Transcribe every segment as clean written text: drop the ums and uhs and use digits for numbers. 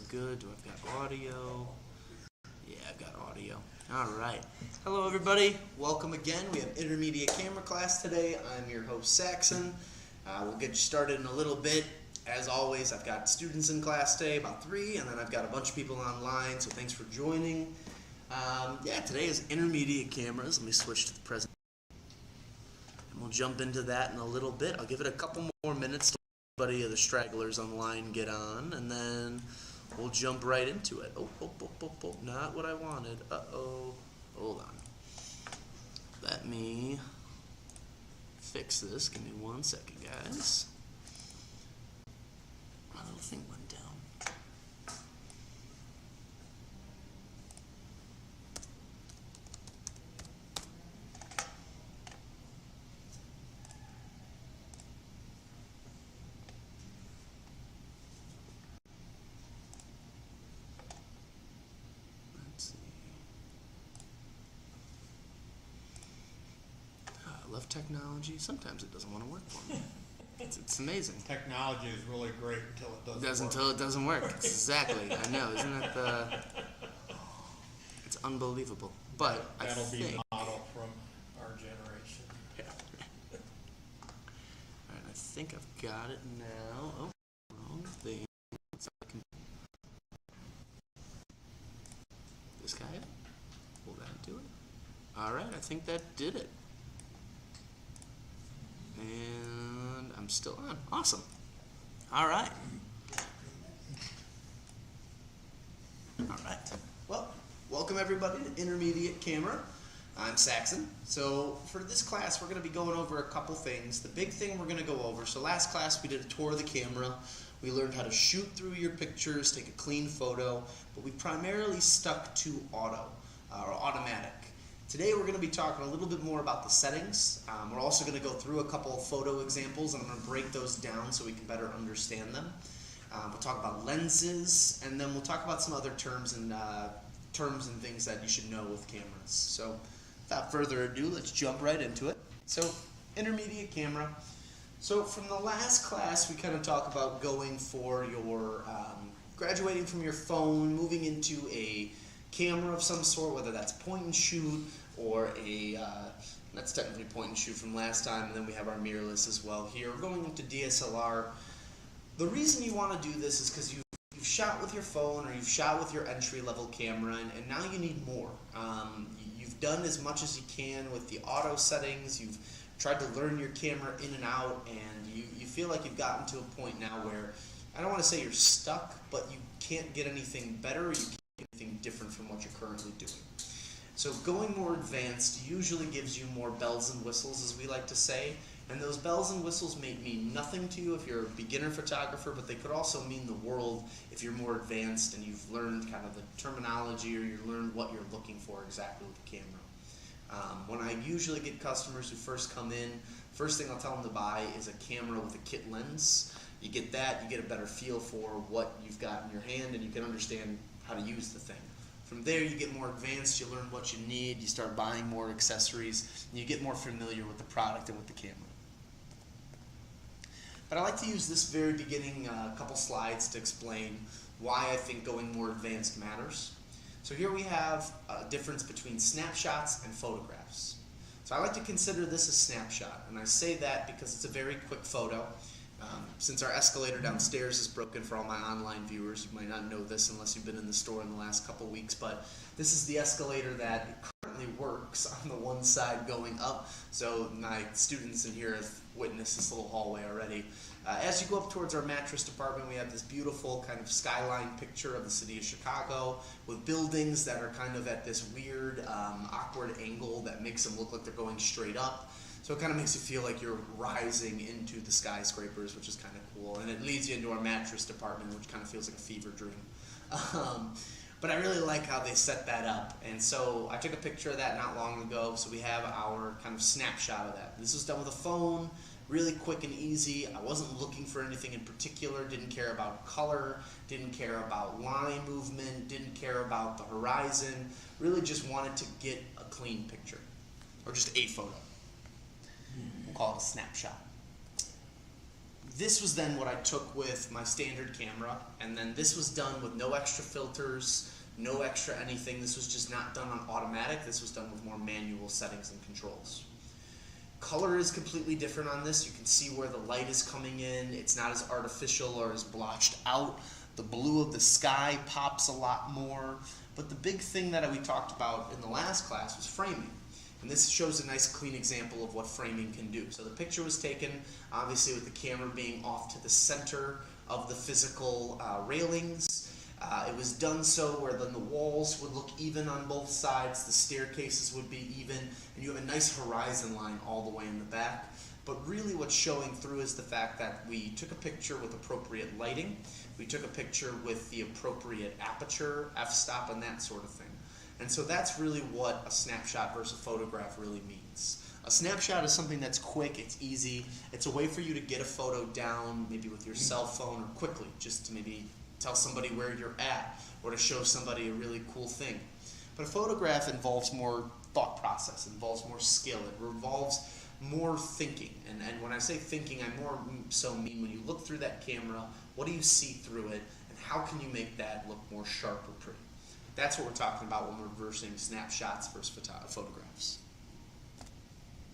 good. Do I've got audio? Yeah, I've got audio. All right. Hello, everybody. Welcome again. We have intermediate camera class today. I'm your host, Saxon. We'll get you started in a little bit. As always, I've got students in class today, about 3, and then I've got a bunch of people online, so thanks for joining. Today is intermediate cameras. Let me switch to the present. And we'll jump into that in a little bit. I'll give it a couple more minutes to let everybody of the stragglers online get on, and then we'll jump right into it. Oh, not what I wanted. Uh-oh. Hold on. Let me fix this. Give me 1 second, guys. My little thing went down. I love technology. Sometimes it doesn't want to work for me. It's amazing. Technology is really great until it doesn't work. Until it doesn't work. Exactly. I know. Isn't that the... It's unbelievable. But That'll I be think... model from our generation. Yeah. Alright, I think I've got it now. Oh, wrong thing. This guy it? Will that do it? Alright, I think that did it. And I'm still on. Awesome. All right. All right. Well, welcome everybody to Intermediate Camera. I'm Saxon. So for this class, we're going to be going over a couple things. The big thing we're going to go over, so last class we did a tour of the camera. We learned how to shoot through your pictures, take a clean photo, but we primarily stuck to auto or automatic. Today we're going to be talking a little bit more about the settings. We're also going to go through a couple of photo examples, and I'm going to break those down so we can better understand them. We'll talk about lenses, and then we'll talk about some other terms and things that you should know with cameras. So without further ado, let's jump right into it. So intermediate camera. So from the last class, we kind of talk about going for your graduating from your phone, moving into a camera of some sort, whether that's point and shoot or that's technically point and shoot from last time, and then we have our mirrorless as well here. We're going into DSLR. The reason you want to do this is because you've shot with your phone or you've shot with your entry-level camera, and now you need more. You've done as much as you can with the auto settings. You've tried to learn your camera in and out, and you feel like you've gotten to a point now where, I don't want to say you're stuck, but you can't get anything better, or you can't anything different from what you're currently doing. So going more advanced usually gives you more bells and whistles, as we like to say, and those bells and whistles may mean nothing to you if you're a beginner photographer, but they could also mean the world if you're more advanced and you've learned kind of the terminology, or you've learned what you're looking for exactly with the camera. When I usually get customers who first come in, first thing I'll tell them to buy is a camera with a kit lens. You get that, you get a better feel for what you've got in your hand, and you can understand how to use the thing. From there, you get more advanced, you learn what you need, you start buying more accessories, and you get more familiar with the product and with the camera. But I like to use this very beginning couple slides to explain why I think going more advanced matters. So here we have a difference between snapshots and photographs. So I like to consider this a snapshot, and I say that because it's a very quick photo. Since our escalator downstairs is broken for all my online viewers, you might not know this unless you've been in the store in the last couple weeks, but this is the escalator that currently works on the one side going up. So my students in here have witnessed this little hallway already. As you go up towards our mattress department, we have this beautiful kind of skyline picture of the city of Chicago with buildings that are kind of at this weird, awkward angle that makes them look like they're going straight up. So it kind of makes you feel like you're rising into the skyscrapers, which is kind of cool. And it leads you into our mattress department, which kind of feels like a fever dream. But I really like how they set that up. And so I took a picture of that not long ago. So we have our kind of snapshot of that. This was done with a phone, really quick and easy. I wasn't looking for anything in particular, didn't care about color, didn't care about line movement, didn't care about the horizon. Really just wanted to get a clean picture, or just a photo. We'll call it a snapshot. this was then what I took with my standard camera, and then this was done with no extra filters, no extra anything. This was just not done on automatic. This was done with more manual settings and controls. Color is completely different on this. You can see where the light is coming in. It's not as artificial or as blotched out. The blue of the sky pops a lot more. But the big thing that we talked about in the last class was framing. And this shows a nice clean example of what framing can do. So the picture was taken, obviously, with the camera being off to the center of the physical railings. It was done so where then the walls would look even on both sides, the staircases would be even, and you have a nice horizon line all the way in the back. But really what's showing through is the fact that we took a picture with appropriate lighting, we took a picture with the appropriate aperture, f-stop, and that sort of thing. And so that's really what a snapshot versus a photograph really means. A snapshot is something that's quick, it's easy, it's a way for you to get a photo down, maybe with your cell phone or quickly, just to maybe tell somebody where you're at or to show somebody a really cool thing. But a photograph involves more thought process, it involves more skill, it involves more thinking. And when I say thinking, I more so mean when you look through that camera, what do you see through it, and how can you make that look more sharp or pretty? That's what we're talking about when we're reversing snapshots versus photographs.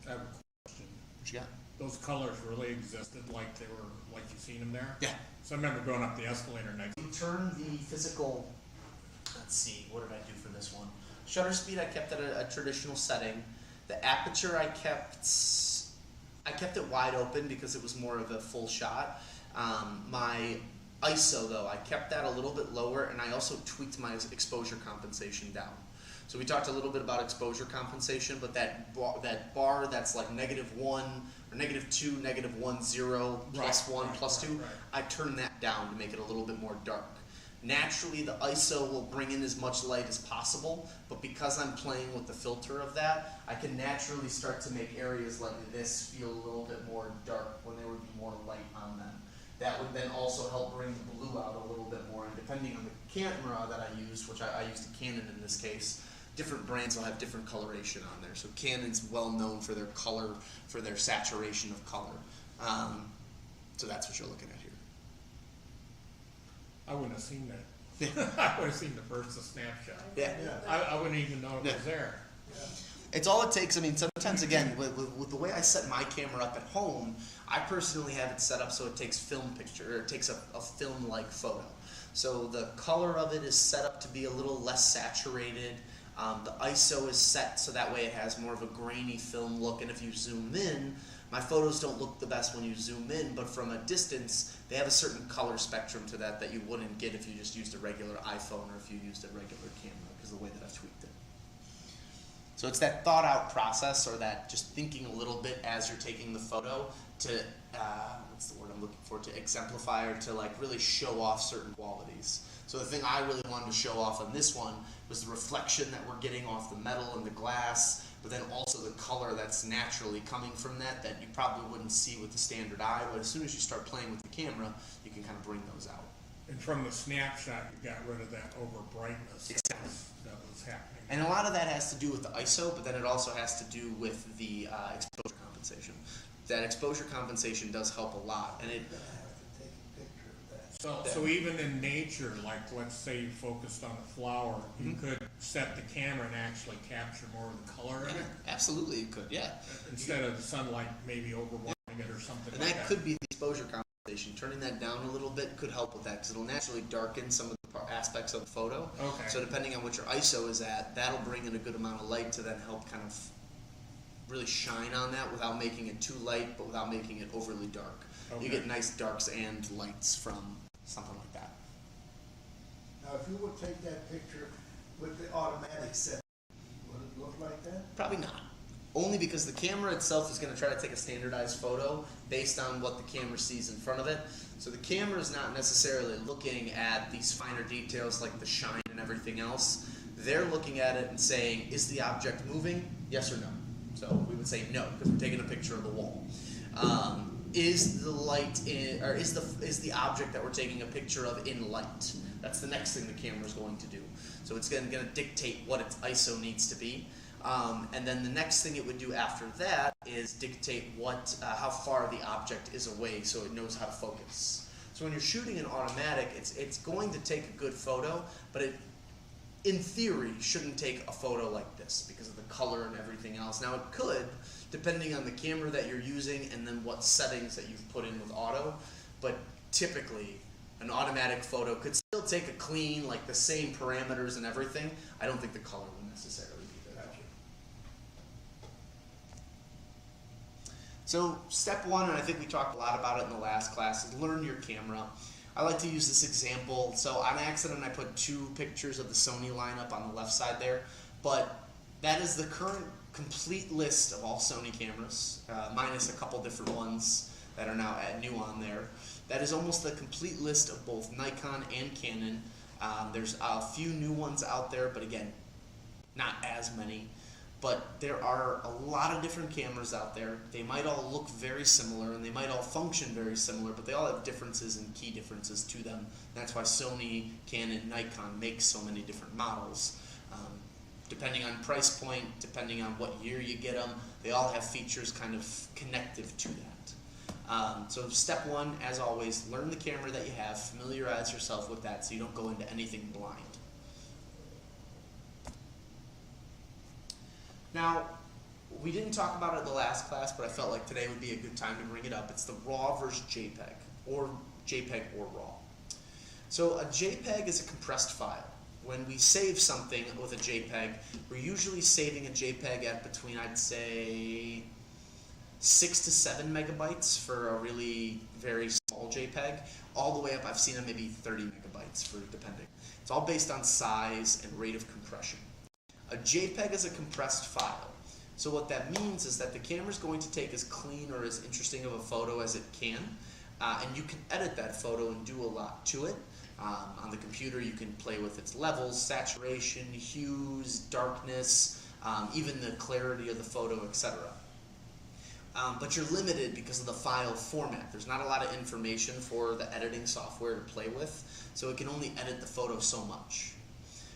I have a question. What you got? Those colors really existed like they were, like you've seen them there? Yeah. So I remember going up the escalator and You turn the physical, let's see, what did I do for this one? Shutter speed I kept at a traditional setting. The aperture I kept it wide open because it was more of a full shot. My ISO though, I kept that a little bit lower, and I also tweaked my exposure compensation down. So we talked a little bit about exposure compensation, but that bar that's like -1 or -2, -1, 0, +1, +2, I turned that down to make it a little bit more dark. Naturally, the ISO will bring in as much light as possible, but because I'm playing with the filter of that, I can naturally start to make areas like this feel a little bit more dark when there would be more light on them. That would then also help bring the blue out a little bit more, and depending on the camera that I used, which I used a Canon in this case, different brands will have different coloration on there. So Canon's well known for their color, for their saturation of color. So that's what you're looking at here. I wouldn't have seen that. I would have seen the first snapshot. Yeah. I wouldn't even know it was there. It's all it takes. I mean, sometimes, again, with the way I set my camera up at home, I personally have it set up so it takes film picture, or it takes a film-like photo. So the color of it is set up to be a little less saturated. The ISO is set so that way it has more of a grainy film look, and if you zoom in, my photos don't look the best when you zoom in, but from a distance, they have a certain color spectrum to that you wouldn't get if you just used a regular iPhone or if you used a regular camera, because of the way that I've tweaked it. So it's that thought out process, or that just thinking a little bit as you're taking the photo to, what's the word I'm looking for, to exemplify or to like really show off certain qualities. So the thing I really wanted to show off on this one was the reflection that we're getting off the metal and the glass, but then also the color that's naturally coming from that you probably wouldn't see with the standard eye, but as soon as you start playing with the camera, you can kind of bring those out. And from the snapshot, you got rid of that over brightness Exactly. that was happening. And a lot of that has to do with the ISO, but then it also has to do with the exposure compensation. That exposure compensation does help a lot, and it. So even in nature, like let's say you focused on a flower, you could set the camera and actually capture more of the color in it? Absolutely, you could, yeah. Instead of the sunlight maybe overwhelming it or something And like that could be the exposure compensation. Turning that down a little bit could help with that, because it'll naturally darken some of the aspects of the photo. Okay. So depending on what your ISO is at, that'll bring in a good amount of light to then help kind of really shine on that without making it too light, but without making it overly dark. Okay. You get nice darks and lights from something like that. Now, if you would take that picture with the automatic setting, would it look like that? Probably not. Only because the camera itself is going to try to take a standardized photo based on what the camera sees in front of it. So the camera is not necessarily looking at these finer details like the shine and everything else. They're looking at it and saying, is the object moving? Yes or no? So we would say no, because we're taking a picture of the wall. Is the light in, or is the object that we're taking a picture of in light? That's the next thing the camera is going to do. So it's going to dictate what its ISO needs to be. And then the next thing it would do after that is dictate how far the object is away so it knows how to focus. So when you're shooting an automatic, it's going to take a good photo, but it, in theory, shouldn't take a photo like this because of the color and everything else. Now it could, depending on the camera that you're using and then what settings that you've put in with auto, but typically an automatic photo could still take a clean, like the same parameters and everything. I don't think the color will necessarily be there. So step one, and I think we talked a lot about it in the last class, is learn your camera. I like to use this example. So on accident I put two pictures of the Sony lineup on the left side there, but that is the current complete list of all Sony cameras, minus a couple different ones that are now new on there. That is almost the complete list of both Nikon and Canon. There's a few new ones out there, but again, not as many. But there are a lot of different cameras out there. They might all look very similar and they might all function very similar, but they all have differences and key differences to them. That's why Sony, Canon, Nikon make so many different models. Depending on price point, depending on what year you get them, they all have features kind of connective to that. So step one, as always, learn the camera that you have, familiarize yourself with that so you don't go into anything blind. Now, we didn't talk about it in the last class, but I felt like today would be a good time to bring it up. It's the RAW versus JPEG, or JPEG or RAW. So a JPEG is a compressed file. When we save something with a JPEG, we're usually saving a JPEG at between, I'd say, 6 to 7 megabytes for a really very small JPEG, all the way up, I've seen them maybe 30 megabytes for depending. It's all based on size and rate of compression. A JPEG is a compressed file. So what that means is that the camera is going to take as clean or as interesting of a photo as it can, and you can edit that photo and do a lot to it. On the computer you can play with its levels, saturation, hues, darkness, even the clarity of the photo, etc. But you're limited because of the file format. There's not a lot of information for the editing software to play with, so it can only edit the photo so much.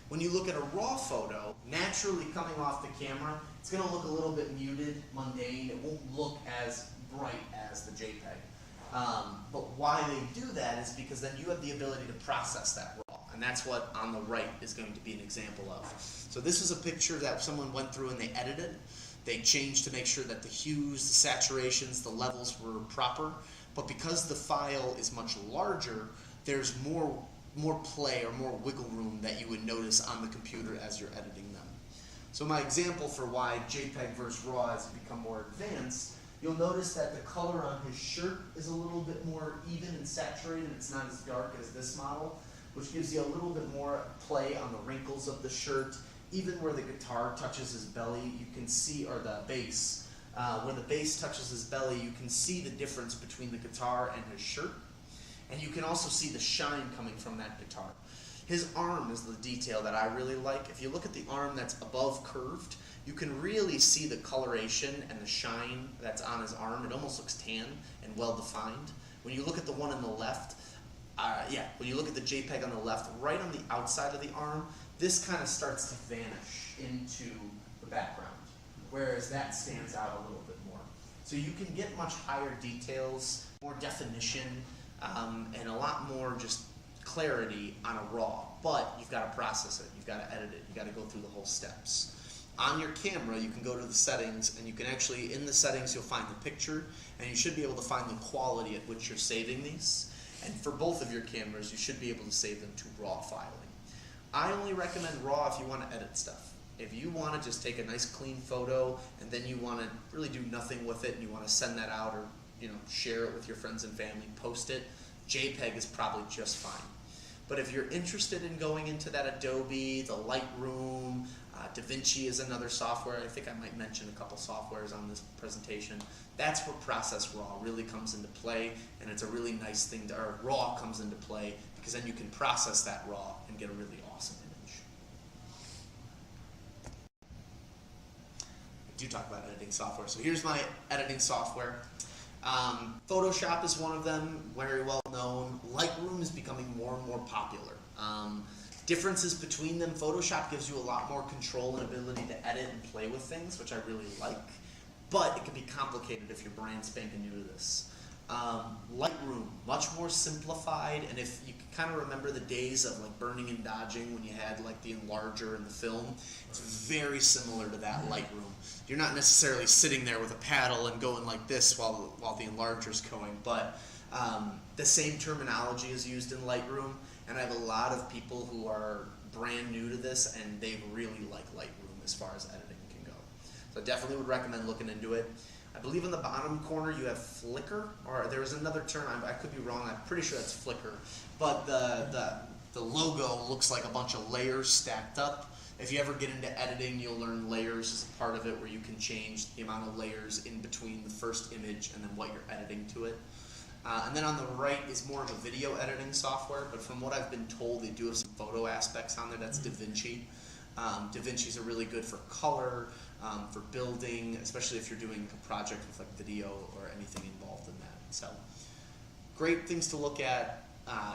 When you look at a RAW photo, naturally coming off the camera, it's going to look a little bit muted, mundane. It won't look as bright as the JPEG. But why they do that is because then you have the ability to process that RAW, and that's what on the right is going to be an example of. So this is a picture that someone went through and they edited. They changed to make sure that the hues, the saturations, the levels were proper. But because the file is much larger, there's more play or more wiggle room that you would notice on the computer as you're editing them. So my example for why JPEG versus RAW has become more advanced, you'll notice that the color on his shirt is a little bit more even and saturated. It's not as dark as this model, which gives you a little bit more play on the wrinkles of the shirt. Even where the guitar touches his belly, you can see, or the bass, where the bass touches his belly, you can see the difference between the guitar and his shirt. And you can also see the shine coming from that guitar. His arm is the detail that I really like. If you look at the arm that's above curved, you can really see the coloration and the shine that's on his arm. It almost looks tan and well defined. When you look at the one on the left, when you look at the JPEG on the left, right on the outside of the arm, this kind of starts to vanish into the background, whereas that stands out a little bit more. So you can get much higher details, more definition, and a lot more just clarity on a RAW, but you've got to process it, you've got to edit it, you've got to go through the whole steps. On your camera, you can go to the settings, and you can actually, in the settings, you'll find the picture, and you should be able to find the quality at which you're saving these. And for both of your cameras, you should be able to save them to RAW filing. I only recommend RAW if you want to edit stuff. If you want to just take a nice clean photo, and then you want to really do nothing with it, and you want to send that out or share it with your friends and family, post it, JPEG is probably just fine. But if you're interested in going into that Adobe, the Lightroom, DaVinci is another software. I think I might mention a couple softwares on this presentation. That's where Process RAW really comes into play, and it's a really nice thing, or RAW comes into play, because then you can process that RAW and get a really awesome image. I do talk about editing software. So here's my editing software. Photoshop is one of them, very well known. Lightroom is becoming more and more popular. Differences between them, Photoshop gives you a lot more control and ability to edit and play with things, which I really like, but it can be complicated if you're brand spanking new to this. Lightroom, much more simplified, and if you can kind of remember the days of like burning and dodging when you had like the enlarger and the film, it's very similar to that Lightroom. You're not necessarily sitting there with a paddle and going like this while the enlarger's going, but the same terminology is used in Lightroom, and I have a lot of people who are brand new to this and they really like Lightroom as far as editing can go. So I definitely would recommend looking into it. I believe in the bottom corner you have flicker, or there was another term, I could be wrong, I'm pretty sure that's flicker, but the logo looks like a bunch of layers stacked up. If you ever get into editing, you'll learn layers as a part of it, where you can change the amount of layers in between the first image and then what you're editing to it. And then on the right is more of a video editing software, but from what I've been told, they do have some photo aspects on there. That's DaVinci. DaVinci's are really good for color, for building, especially if you're doing a project with like video or anything involved in that. So great things to look at.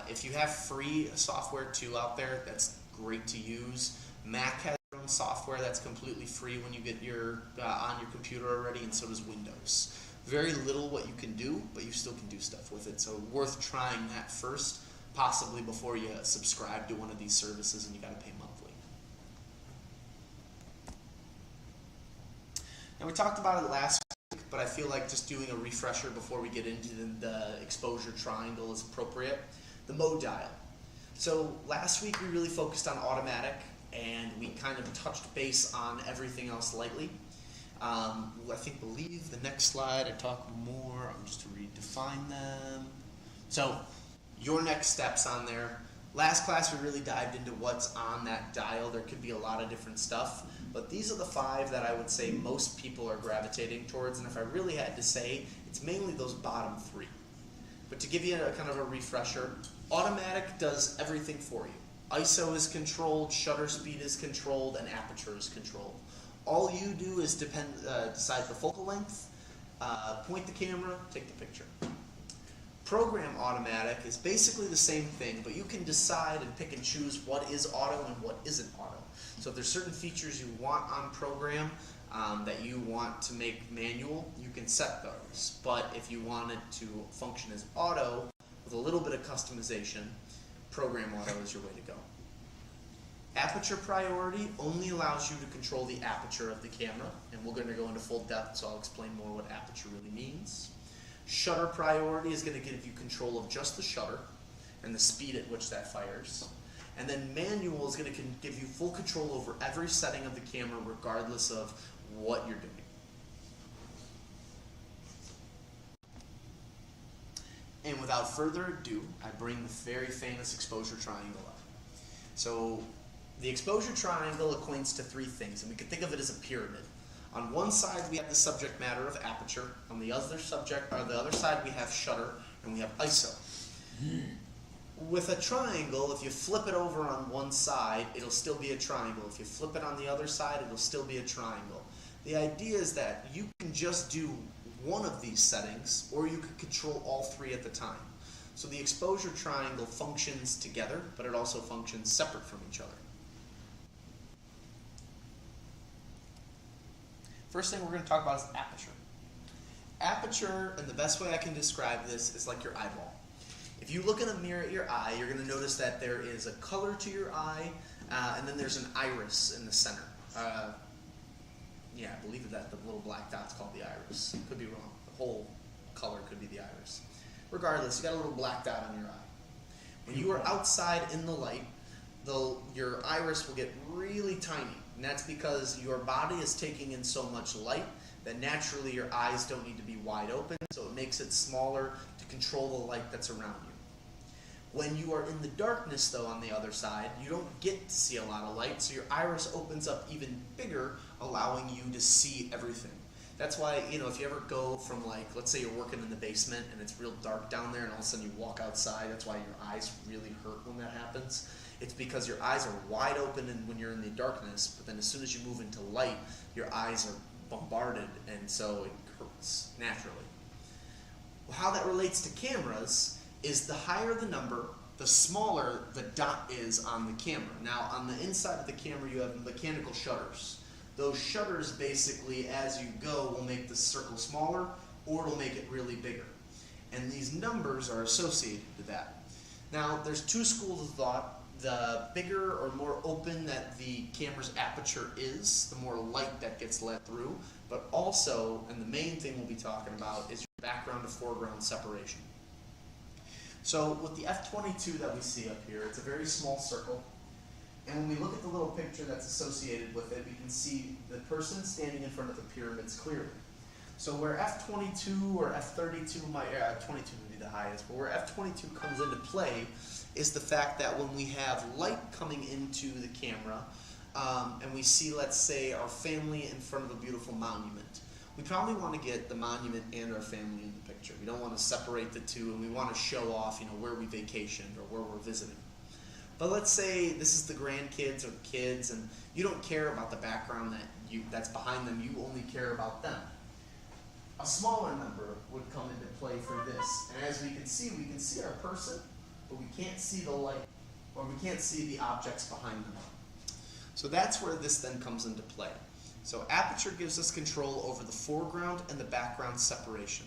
If you have free software too out there, that's great to use. Mac has their own software that's completely free when you get your on your computer already, and so does Windows. Very little what you can do, but you still can do stuff with it. So worth trying that first, possibly before you subscribe to one of these services and you got to pay monthly. Now we talked about it last week, but I feel like just doing a refresher before we get into the exposure triangle is appropriate. The mode dial. So last week we really focused on automatic, and we kind of touched base on everything else lightly. I believe the next slide I talk more. I'm just to redefine them. So your next steps on there. Last class we really dived into what's on that dial. There could be a lot of different stuff, but these are the 5 that I would say most people are gravitating towards, and if I really had to say, it's mainly those bottom 3. But to give you a kind of a refresher, automatic does everything for you. ISO is controlled, shutter speed is controlled, and aperture is controlled. All you do is decide the focal length, point the camera, take the picture. Program automatic is basically the same thing, but you can decide and pick and choose what is auto and what isn't auto. So if there's certain features you want on program that you want to make manual, you can set those. But if you want it to function as auto with a little bit of customization, program auto is your way to go. Aperture priority only allows you to control the aperture of the camera, and we're going to go into full depth, so I'll explain more what aperture really means. Shutter priority is going to give you control of just the shutter and the speed at which that fires. And then manual is going to give you full control over every setting of the camera regardless of what you're doing. And without further ado, I bring the very famous exposure triangle up. So the exposure triangle equates to 3 things, and we can think of it as a pyramid. On one side we have the subject matter of aperture, on the other side we have shutter, and we have ISO. With a triangle, if you flip it over on one side, it'll still be a triangle. If you flip it on the other side, it'll still be a triangle. The idea is that you can just do one of these settings, or you can control all 3 at the time. So the exposure triangle functions together, but it also functions separate from each other. First thing we're going to talk about is aperture. Aperture, and the best way I can describe this, is like your eyeball. If you look in a mirror at your eye, you're going to notice that there is a color to your eye, and then there's an iris in the center. Yeah, I believe that the little black dot's called the iris. Could be wrong. The whole color could be the iris. Regardless, you got a little black dot on your eye. When you are outside in the light, your iris will get really tiny. And that's because your body is taking in so much light that naturally your eyes don't need to be wide open, so it makes it smaller to control the light that's around you. When you are in the darkness, though, on the other side, you don't get to see a lot of light, so your iris opens up even bigger, allowing you to see everything. That's why, if you ever go from, let's say you're working in the basement and it's real dark down there and all of a sudden you walk outside, that's why your eyes really hurt when that happens. It's because your eyes are wide open and when you're in the darkness, but then as soon as you move into light, your eyes are bombarded, and so it hurts naturally. Well, how that relates to cameras is the higher the number, the smaller the dot is on the camera. Now, on the inside of the camera, you have mechanical shutters. Those shutters basically, as you go, will make the circle smaller or it'll make it really bigger. And these numbers are associated to that. Now, there's two schools of thought. The bigger or more open that the camera's aperture is, the more light that gets let through. But also, and the main thing we'll be talking about, is your background to foreground separation. So with the f/22 that we see up here, it's a very small circle. And when we look at the little picture that's associated with it, we can see the person standing in front of the pyramids clearly. So where f/22 or f/32 might, 22 would be the highest, but where f/22 comes into play is the fact that when we have light coming into the camera, and we see, let's say, our family in front of a beautiful monument, we probably want to get the monument and our family in the picture. We don't want to separate the two, and we want to show off, where we vacationed or where we're visiting. But let's say this is the grandkids or the kids, and you don't care about the background that's behind them. You only care about them. A smaller number would come into play for this. And as we can see our person, but we can't see the light, or we can't see the objects behind them. So that's where this then comes into play. So aperture gives us control over the foreground and the background separation.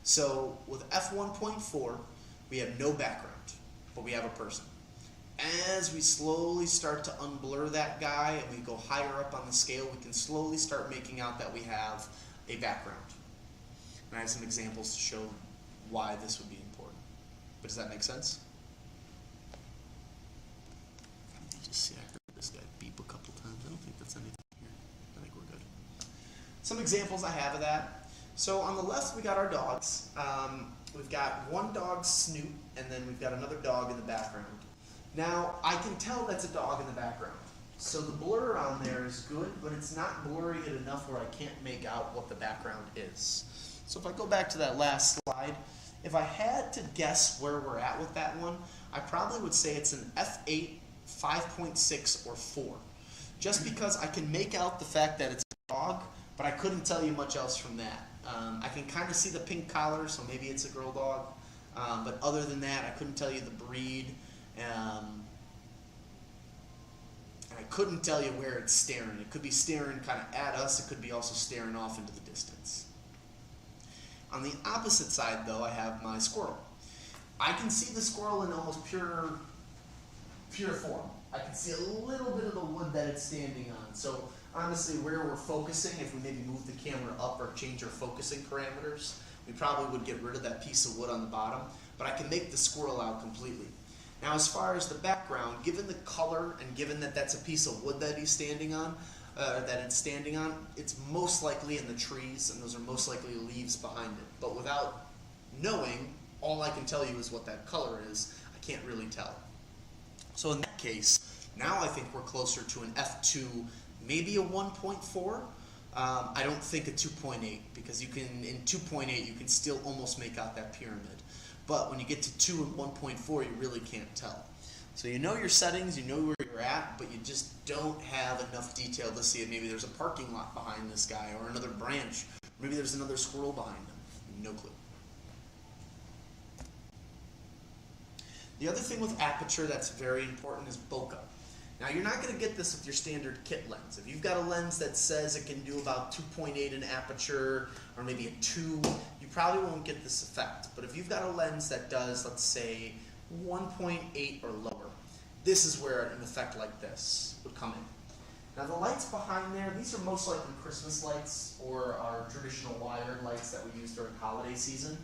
So with f1.4, we have no background, but we have a person. As we slowly start to unblur that guy and we go higher up on the scale, we can slowly start making out that we have a background. And I have some examples to show why this would be important. But does that make sense? Let me just see, I heard this guy beep a couple times. I don't think that's anything here. I think we're good. Some examples I have of that. So on the left, we got our dogs. We've got one dog, Snoop, and then we've got another dog in the background. Now, I can tell that's a dog in the background. So the blur on there is good, but it's not blurring it enough where I can't make out what the background is. So if I go back to that last slide, if I had to guess where we're at with that one, I probably would say it's an f8, 5.6, or 4. Just because I can make out the fact that it's a dog, but I couldn't tell you much else from that. I can kind of see the pink collar, so maybe it's a girl dog. But other than that, I couldn't tell you the breed. And I couldn't tell you where it's staring. It could be staring kind of at us. It could be also staring off into the distance. On the opposite side, though, I have my squirrel. I can see the squirrel in almost pure form. I can see a little bit of the wood that it's standing on. So honestly, where we're focusing, if we maybe move the camera up or change our focusing parameters, we probably would get rid of that piece of wood on the bottom. But I can make the squirrel out completely. Now, as far as the background, given the color and given that that's a piece of wood that he's standing on, it's most likely in the trees, and those are most likely leaves behind it. But without knowing, all I can tell you is what that color is. I can't really tell. So in that case, now I think we're closer to an f2, maybe a 1.4. I don't think a 2.8, because in 2.8 you can still almost make out that pyramid. But when you get to 2 and 1.4, you really can't tell. So you know your settings, you know where you're at, but you just don't have enough detail to see it. Maybe there's a parking lot behind this guy, or another branch. Maybe there's another squirrel behind him. No clue. The other thing with aperture that's very important is bokeh. Now, you're not going to get this with your standard kit lens. If you've got a lens that says it can do about 2.8 in aperture, or maybe a 2, you probably won't get this effect. But if you've got a lens that does, let's say, 1.8 or lower, this is where an effect like this would come in. Now, the lights behind there, these are most likely Christmas lights or our traditional wired lights that we use during holiday season.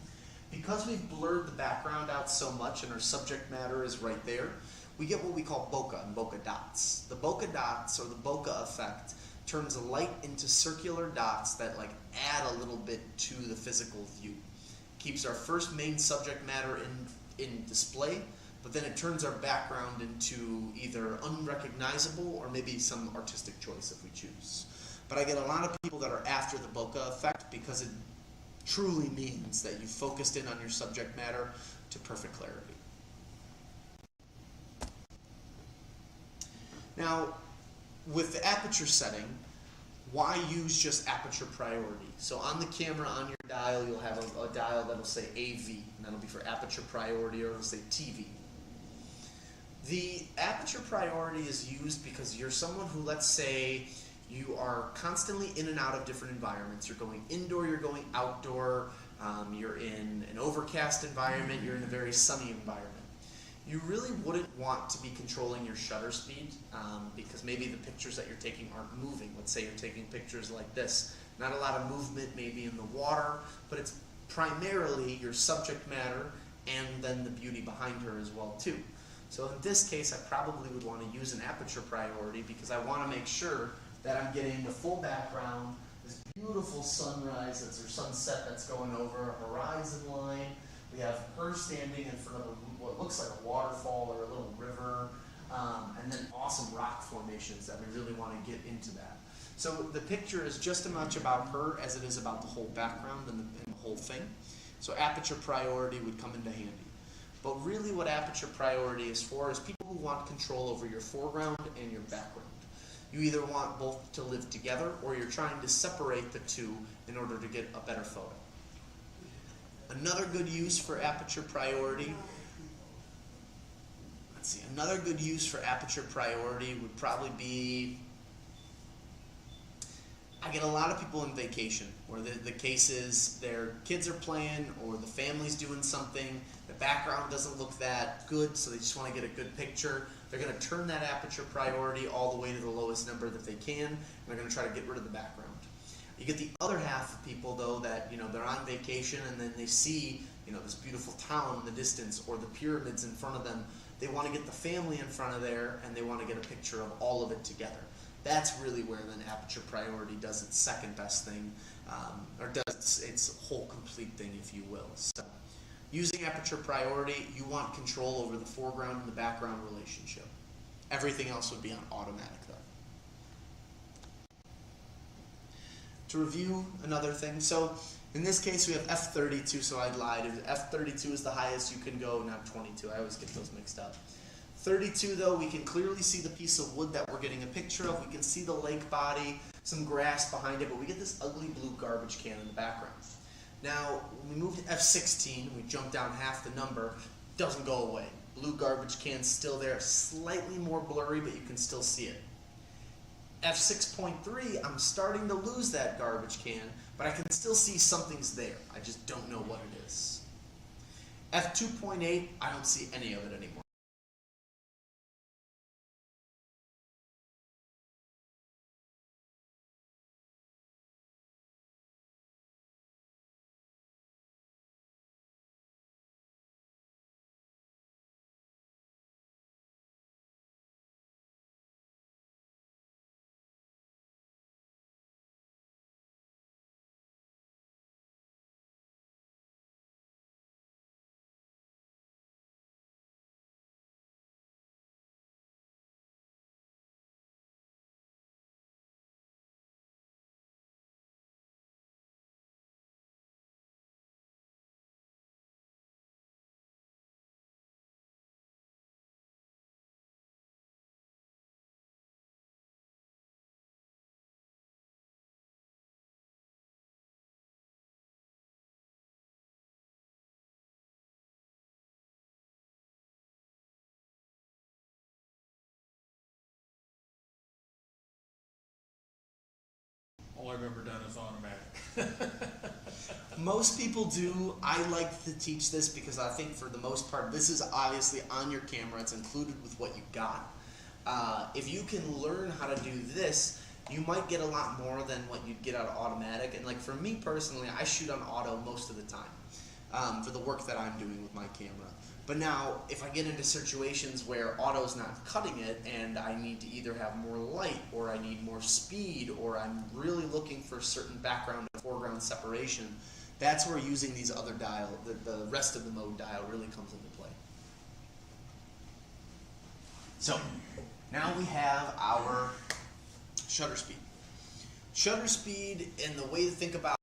Because we've blurred the background out so much and our subject matter is right there, we get what we call bokeh and bokeh dots. The bokeh dots, or the bokeh effect, turns light into circular dots that add a little bit to the physical view. Keeps our first main subject matter in display, but then it turns our background into either unrecognizable or maybe some artistic choice if we choose. But I get a lot of people that are after the bokeh effect because it truly means that you focused in on your subject matter to perfect clarity. Now, with the aperture setting, why use just aperture priority? So on the camera, on your dial, you'll have a dial that'll say AV, and that'll be for aperture priority, or it'll say TV. The aperture priority is used because you're someone who, let's say, you are constantly in and out of different environments. You're going indoor, you're going outdoor, you're in an overcast environment, you're in a very sunny environment. You really wouldn't want to be controlling your shutter speed because maybe the pictures that you're taking aren't moving. Let's say you're taking pictures like this. Not a lot of movement maybe in the water, but it's primarily your subject matter and then the beauty behind her as well too. So in this case, I probably would want to use an aperture priority because I want to make sure that I'm getting the full background, this beautiful sunrise or sunset that's going over a horizon line. We have her standing in front of what looks like a waterfall or a little river, and then awesome rock formations that we really want to get into that. So the picture is just as much about her as it is about the whole background and the whole thing. So aperture priority would come into handy. But really what aperture priority is for is people who want control over your foreground and your background. You either want both to live together or you're trying to separate the two in order to get a better photo. Another good use for aperture priority, another good use for aperture priority would probably be, I get a lot of people in vacation where the case is their kids are playing or the family's doing something, the background doesn't look that good, so they just want to get a good picture. They're going to turn that aperture priority all the way to the lowest number that they can, and they're going to try to get rid of the background. You get the other half of people though that, they're on vacation and then they see, this beautiful town in the distance or the pyramids in front of them. They want to get the family in front of there and they want to get a picture of all of it together. That's really where then aperture priority does its second best thing, or does its whole complete thing, if you will. So, using aperture priority, you want control over the foreground and the background relationship. Everything else would be on automatic though. To review another thing, so in this case we have f32, so I lied. F32 is the highest you can go, not 22. I always get those mixed up. 32 though, we can clearly see the piece of wood that we're getting a picture of. We can see the lake body, some grass behind it, but we get this ugly blue garbage can in the background. Now, when we move to F16, we jump down half the number, doesn't go away. Blue garbage can's still there, slightly more blurry, but you can still see it. F6.3, I'm starting to lose that garbage can, but I can still see something's there. I just don't know what it is. F2.8, I don't see any of it anymore. All I've ever done is automatic. Most people do. I like to teach this because I think for the most part, this is obviously on your camera. It's included with what you got. If you can learn how to do this, you might get a lot more than what you'd get out of automatic. And like for me personally, I shoot on auto most of the time for the work that I'm doing with my camera. But now, if I get into situations where auto's not cutting it and I need to either have more light or I need more speed or I'm really looking for certain background and foreground separation, that's where using these other dial, the rest of the mode dial really comes into play. So, now we have our shutter speed. Shutter speed, and the way to think about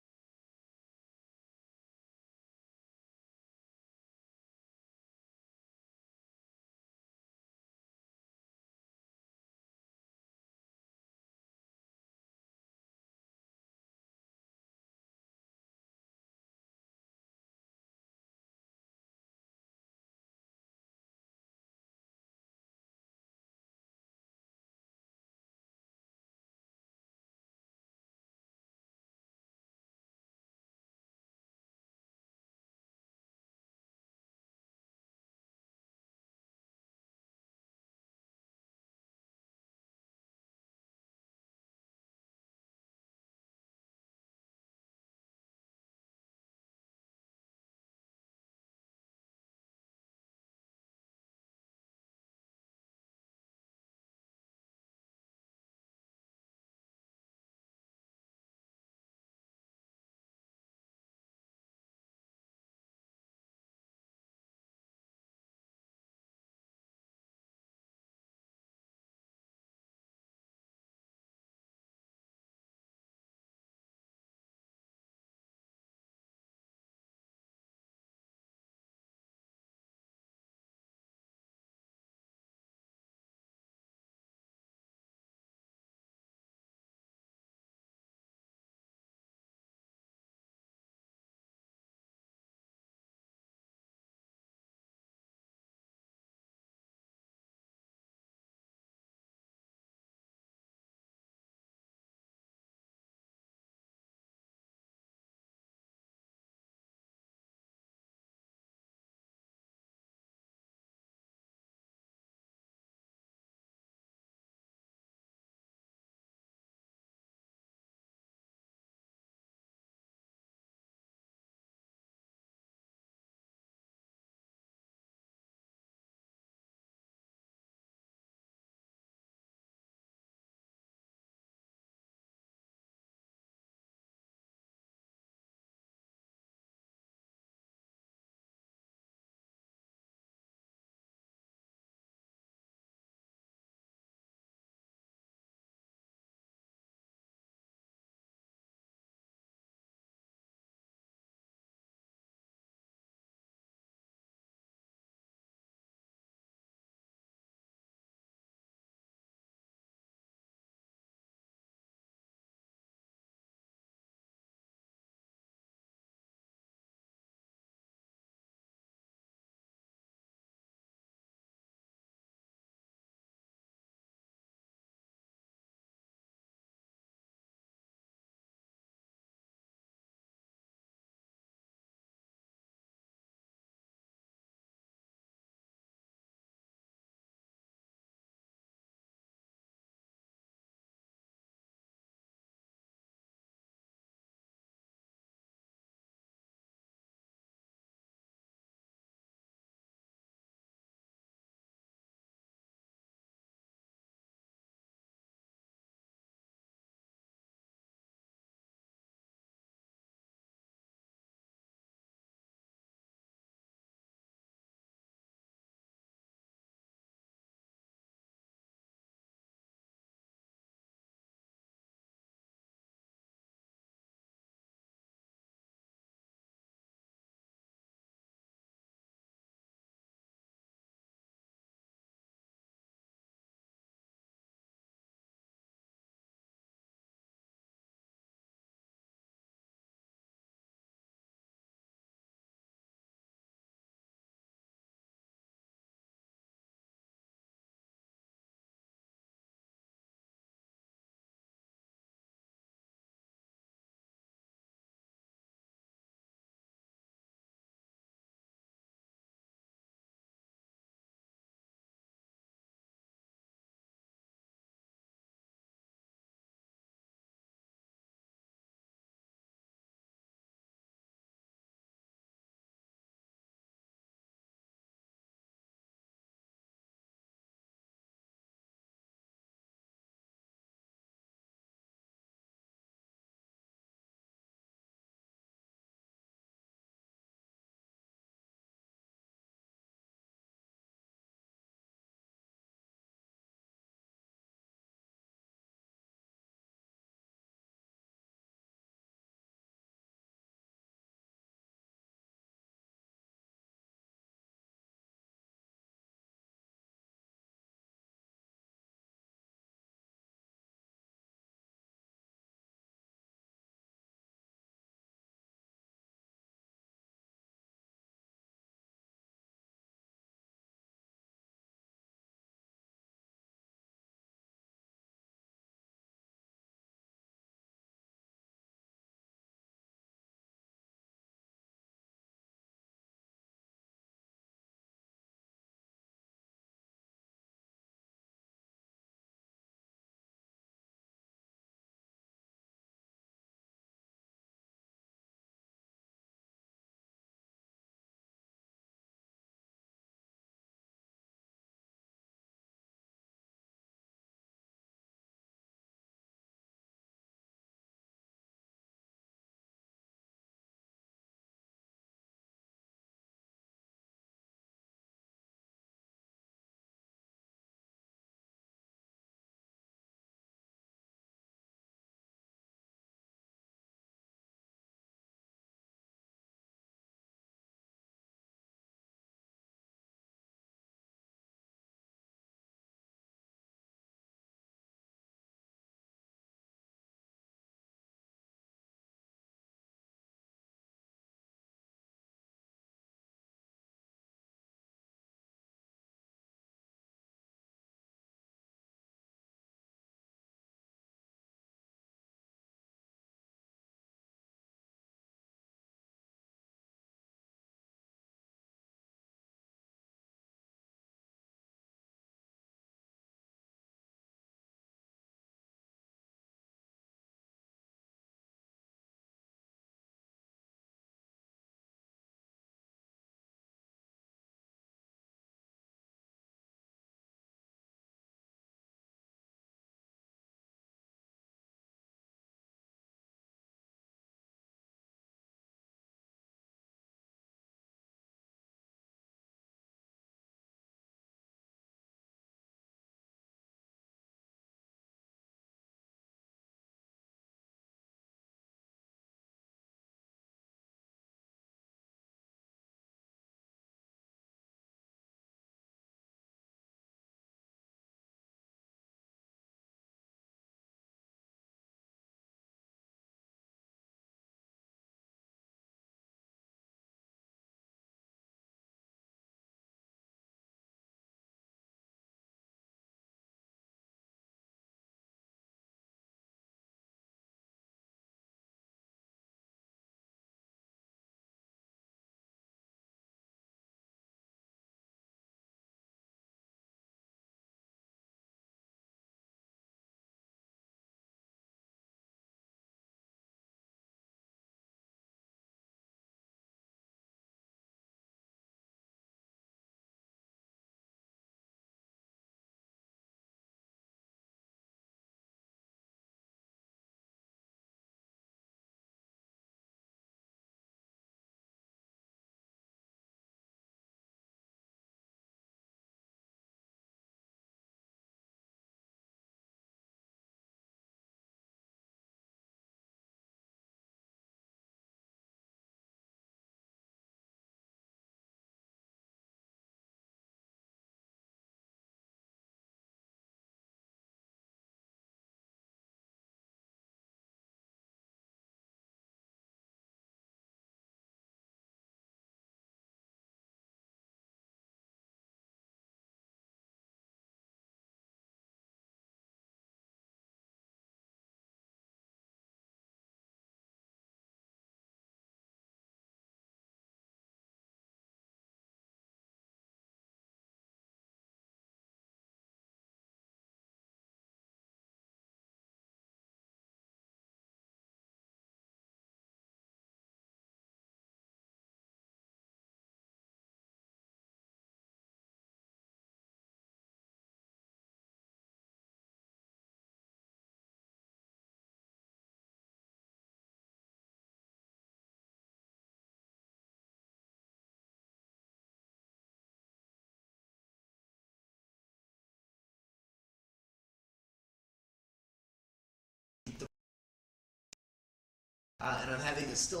and I'm having a still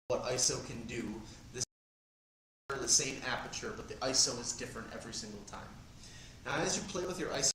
what ISO can do. This is the same aperture, but the ISO is different every single time. Now, as you play with your ISO,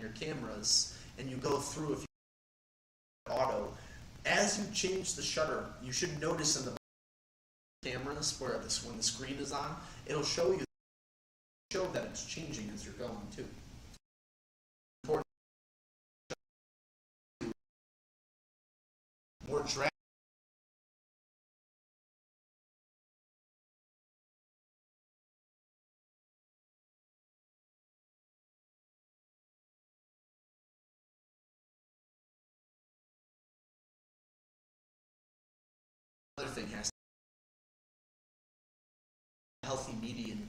your cameras and you go through, if you auto, as you change the shutter, you should notice in the cameras where when the screen is on, it'll show that it's changing as you're going too. Important. More drag. Other thing has a healthy median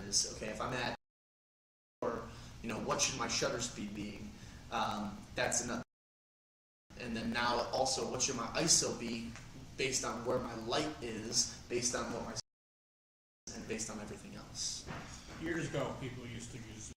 is okay if I'm at, or what should my shutter speed be? That's another. And then now also what should my ISO be based on where my light is, based on what my and based on everything else. Years ago, people used to use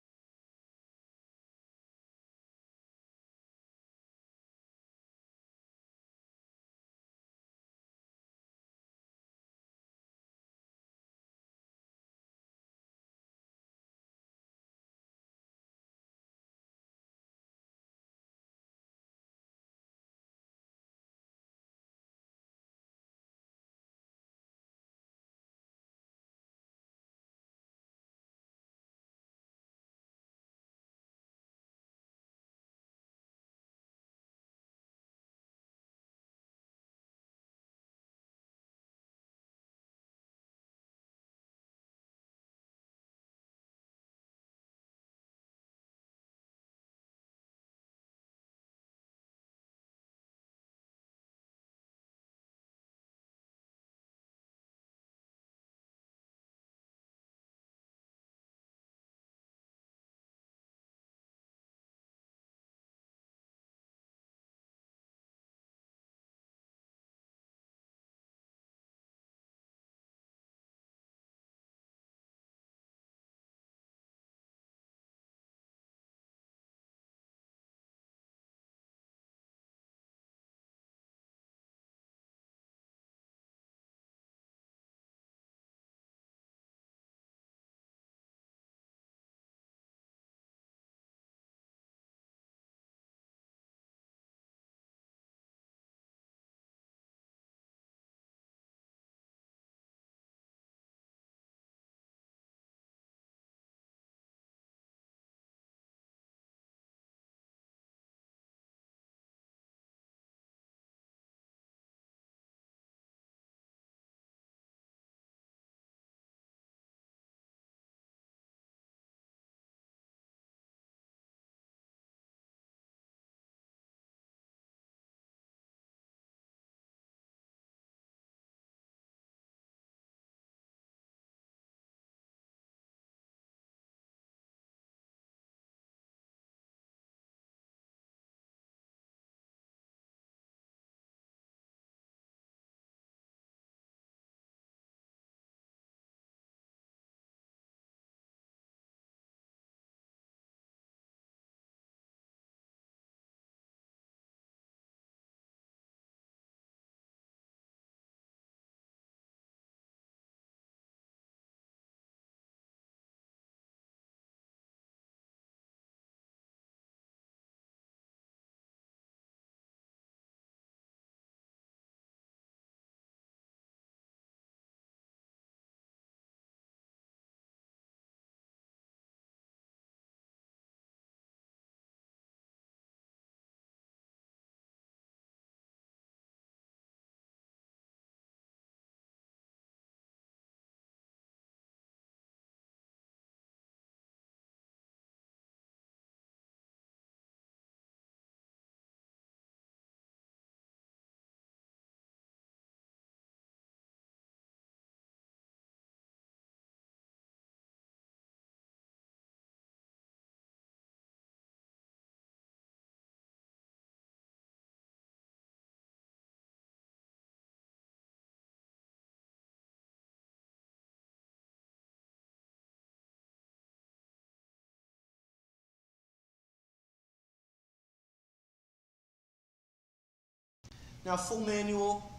Now, full manual,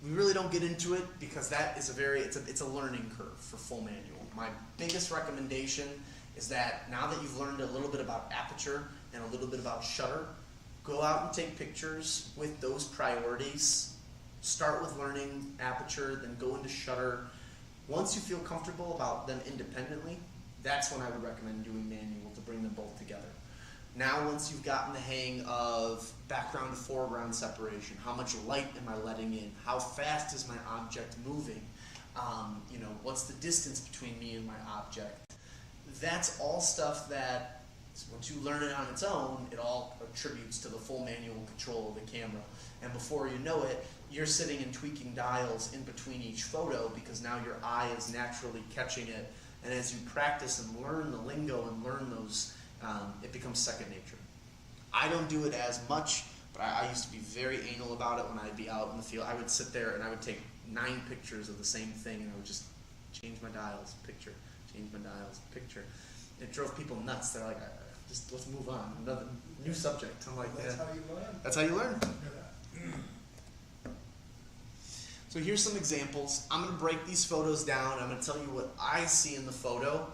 we really don't get into it because that is it's a learning curve for full manual. My biggest recommendation is that now that you've learned a little bit about aperture and a little bit about shutter, go out and take pictures with those priorities. Start with learning aperture, then go into shutter. Once you feel comfortable about them independently, that's when I would recommend doing manual to bring them both together. Now once you've gotten the hang of background to foreground separation, how much light am I letting in, how fast is my object moving, what's the distance between me and my object, that's all stuff that once you learn it on its own, it all attributes to the full manual control of the camera. And before you know it, you're sitting and tweaking dials in between each photo because now your eye is naturally catching it. And as you practice and learn the lingo and learn those, it becomes second nature. I don't do it as much, but I used to be very anal about it when I'd be out in the field. I would sit there and I would take 9 pictures of the same thing and I would just change my dials, picture, change my dials, picture. It drove people nuts. They're like, just let's move on, another new subject. I'm like, That's how you learn. That's how you learn. So here's some examples. I'm going to break these photos down. I'm going to tell you what I see in the photo,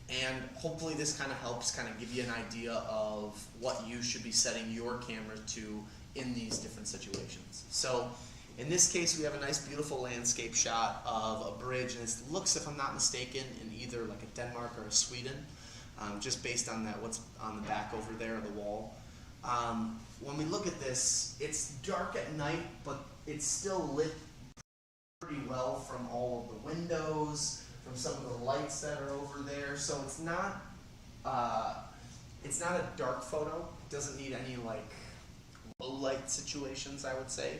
and hopefully this kind of helps kind of give you an idea of what you should be setting your camera to in these different situations. So in this case, we have a nice beautiful landscape shot of a bridge, and it looks, if I'm not mistaken, in either like a Denmark or a Sweden, just based on that what's on the back over there of the wall. When we look at this, it's dark at night, but it's still lit pretty well from all of the windows, from some of the lights that are over there. So it's not a dark photo. It doesn't need any like low light situations, I would say.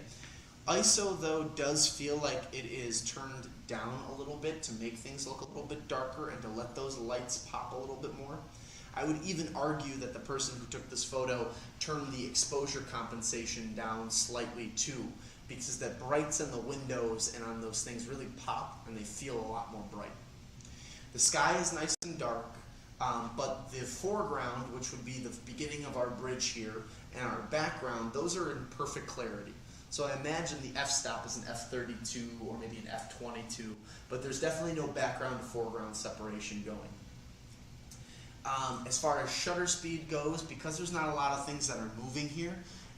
ISO though does feel like it is turned down a little bit to make things look a little bit darker and to let those lights pop a little bit more. I would even argue that the person who took this photo turned the exposure compensation down slightly too, because the brights in the windows and on those things really pop and they feel a lot more bright. The sky is nice and dark, but the foreground, which would be the beginning of our bridge here, and our background, those are in perfect clarity. So I imagine the f-stop is an f32 or maybe an f22, but there's definitely no background to foreground separation going. As far as shutter speed goes, because there's not a lot of things that are moving here,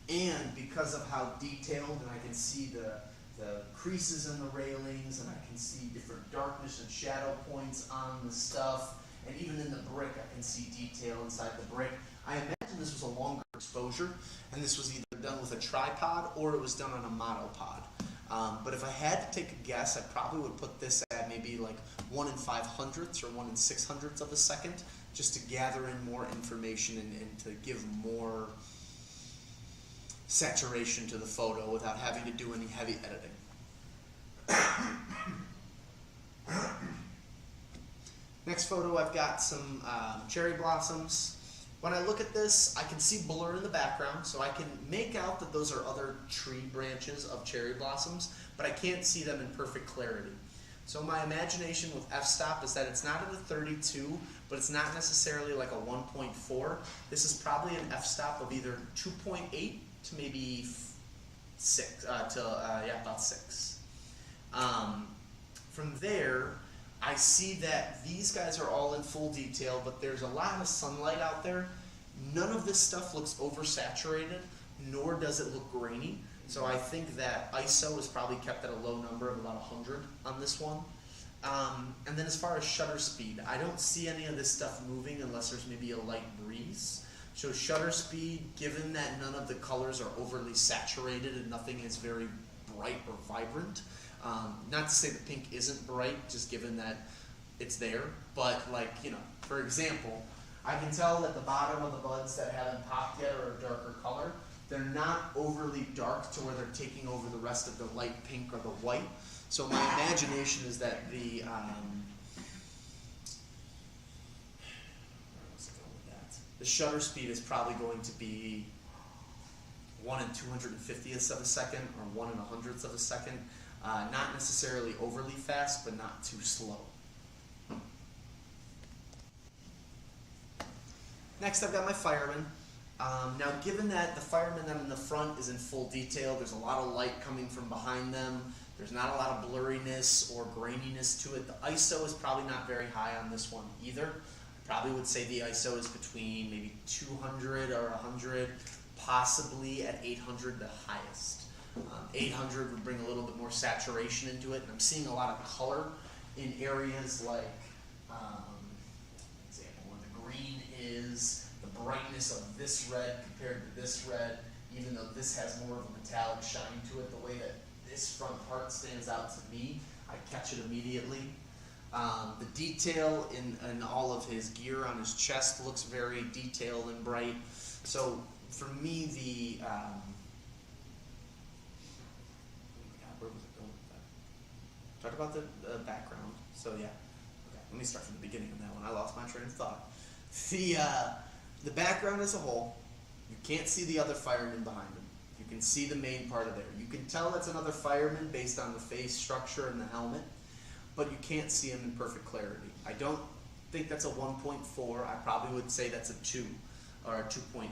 and because of how detailed, and I can see the creases in the railings, and I can see different darkness and shadow points on the stuff, and even in the brick I can see detail inside the brick. I imagine this was a longer exposure, and this was either done with a tripod or it was done on a monopod. But if I had to take a guess, I probably would put this at maybe like 1 500ths or 1 600ths of a second, just to gather in more information and to give more saturation to the photo without having to do any heavy editing. Next photo, I've got some cherry blossoms. When I look at this, I can see blur in the background, so I can make out that those are other tree branches of cherry blossoms, but I can't see them in perfect clarity. So my imagination with f-stop is that it's not at a 32, but it's not necessarily like a 1.4. This is probably an f-stop of either 2.8 to maybe 6, about 6. From there, I see that these guys are all in full detail, but there's a lot of sunlight out there. None of this stuff looks oversaturated, nor does it look grainy. So I think that ISO is probably kept at a low number of about 100 on this one. And then as far as shutter speed, I don't see any of this stuff moving unless there's maybe a light breeze. So shutter speed, given that none of the colors are overly saturated and nothing is very bright or vibrant, not to say the pink isn't bright, just given that it's there, but like, for example, I can tell that the bottom of the buds that haven't popped yet are a darker color. They're not overly dark to where they're taking over the rest of the light pink or the white. So my imagination is that the, the shutter speed is probably going to be 1 250ths of a second or 1 100ths of a second. Not necessarily overly fast, but not too slow. Next, I've got my fireman. Now, given that the fireman that in the front is in full detail, there's a lot of light coming from behind them, there's not a lot of blurriness or graininess to it. The ISO is probably not very high on this one either. Probably would say the ISO is between maybe 200 or 100, possibly at 800 the highest. 800 would bring a little bit more saturation into it, and I'm seeing a lot of color in areas like, example, where the green is, the brightness of this red compared to this red, even though this has more of a metallic shine to it, the way that this front part stands out to me, I catch it immediately. The detail in all of his gear on his chest looks very detailed and bright. So for me, the where was it going with that? Talk about the background. So yeah, okay. Let me start from the beginning on that one. I lost my train of thought. The background as a whole, you can't see the other fireman behind him. You can see the main part of there. You can tell that's another fireman based on the face structure and the helmet, but you can't see him in perfect clarity. I don't think that's a 1.4. I probably would say that's a 2 or a 2.8,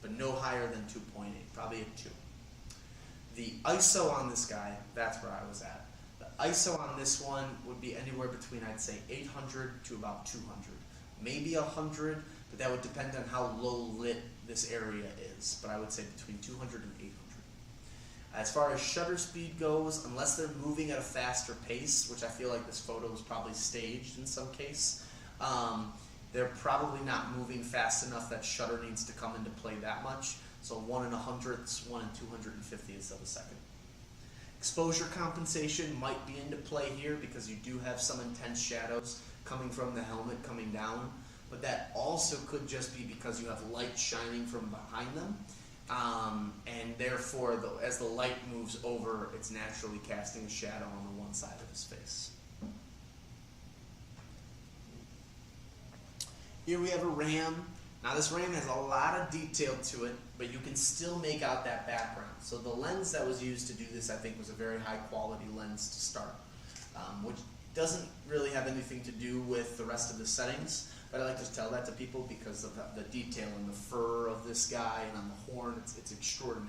but no higher than 2.8, probably a 2. The ISO on this guy, that's where I was at. The ISO on this one would be anywhere between, I'd say, 800 to about 200. Maybe 100, but that would depend on how low lit this area is. But I would say between 200 and 800. As far as shutter speed goes, unless they're moving at a faster pace, which I feel like this photo is probably staged in some case, they're probably not moving fast enough that shutter needs to come into play that much. So 1 in 100ths, 1 in 250ths of a second. Exposure compensation might be into play here because you do have some intense shadows coming from the helmet coming down, but that also could just be because you have light shining from behind them. And therefore, as the light moves over, it's naturally casting a shadow on the one side of his face. Here we have a ram. Now this ram has a lot of detail to it, but you can still make out that background. So the lens that was used to do this, I think, was a very high quality lens to start, which doesn't really have anything to do with the rest of the settings. But I like to tell that to people because of the detail in the fur of this guy and on the horn, it's extraordinary.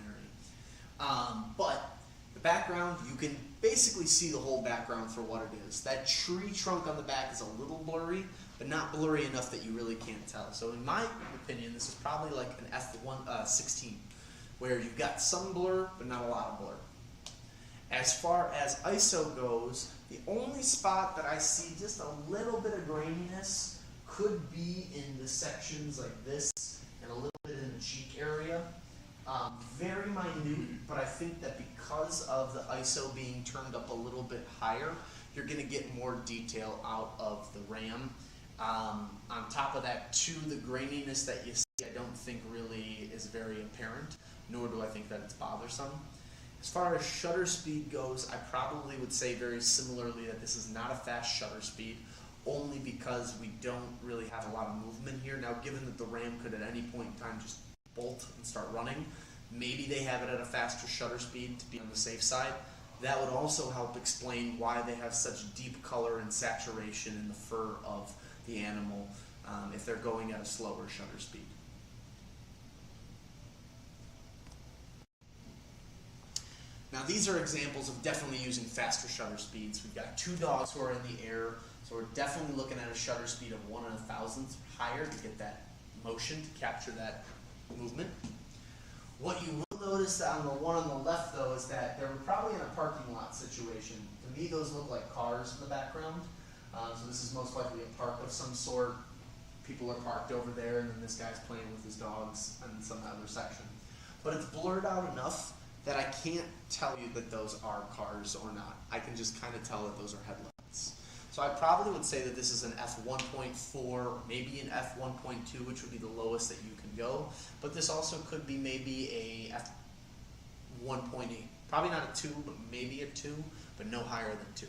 But the background, you can basically see the whole background for what it is. That tree trunk on the back is a little blurry, but not blurry enough that you really can't tell. So in my opinion, this is probably like an F16, where you've got some blur, but not a lot of blur. As far as ISO goes, the only spot that I see just a little bit of graininess could be in the sections like this and a little bit in the cheek area. Very minute, but I think that because of the ISO being turned up a little bit higher, you're going to get more detail out of the ram. On top of that, too, the graininess that you see, I don't think really is very apparent, nor do I think that it's bothersome. As far as shutter speed goes, I probably would say very similarly that this is not a fast shutter speed, only because we don't really have a lot of movement here. Now, given that the ram could at any point in time just bolt and start running, maybe they have it at a faster shutter speed to be on the safe side. That would also help explain why they have such deep color and saturation in the fur of the animal if they're going at a slower shutter speed. Now these are examples of definitely using faster shutter speeds. We've got 2 dogs who are in the air, so we're definitely looking at a shutter speed of 1 in 1,000th higher to get that motion, to capture that movement. What you will notice on the one on the left, though, is that they were probably in a parking lot situation. To me, those look like cars in the background. So this is most likely a park of some sort. People are parked over there, and then this guy's playing with his dogs in some other section. But it's blurred out enough that I can't tell you that those are cars or not. I can just kind of tell that those are headlights. So I probably would say that this is an f1.4, maybe an f1.2, which would be the lowest that you can go. But this also could be maybe a f1.8. Probably not a 2, but maybe a 2, but no higher than 2.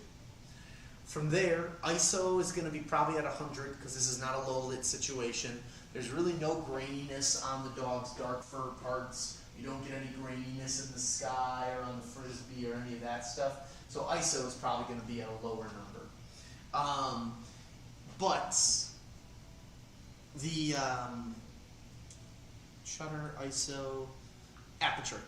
From there, ISO is going to be probably at 100 because this is not a low lit situation. There's really no graininess on the dog's dark fur parts. You don't get any graininess in the sky or on the frisbee or any of that stuff. So ISO is probably going to be at a lower number. But the shutter, ISO, aperture.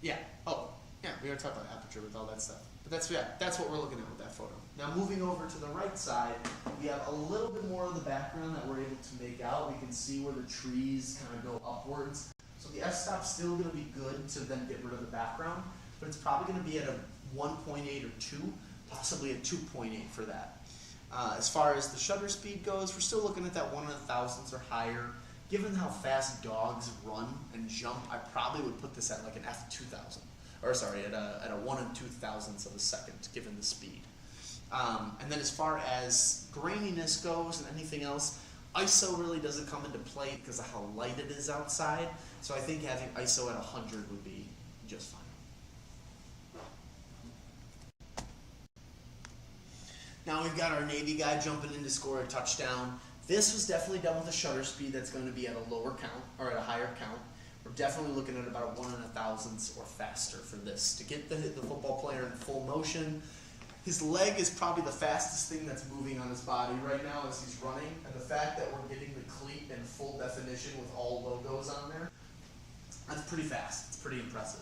Yeah. Oh, yeah. we already talked about aperture with all that stuff. But that's what we're looking at with that photo. Now moving over to the right side, we have a little bit more of the background that we're able to make out. We can see where the trees kind of go upwards. So the f-stop's still going to be good to then get rid of the background, but it's probably going to be at a 1.8 or 2, possibly a 2.8 for that. As far as the shutter speed goes, we're still looking at that 1 in 1,000th or higher. Given how fast dogs run and jump, I probably would put this at like an f2000, or sorry, at a 1 in 2,000ths of a second, given the speed. And then as far as graininess goes and anything else, ISO really doesn't come into play because of how light it is outside. So I think having ISO at 100 would be just fine. Now we've got our Navy guy jumping in to score a touchdown. This was definitely done with a shutter speed that's going to be at a lower count, or at a higher count. We're definitely looking at about a 1 in 1,000ths or faster for this. To get the football player in full motion, his leg is probably the fastest thing that's moving on his body right now as he's running. And the fact that we're getting the cleat in full definition with all logos on there, that's pretty fast. It's pretty impressive.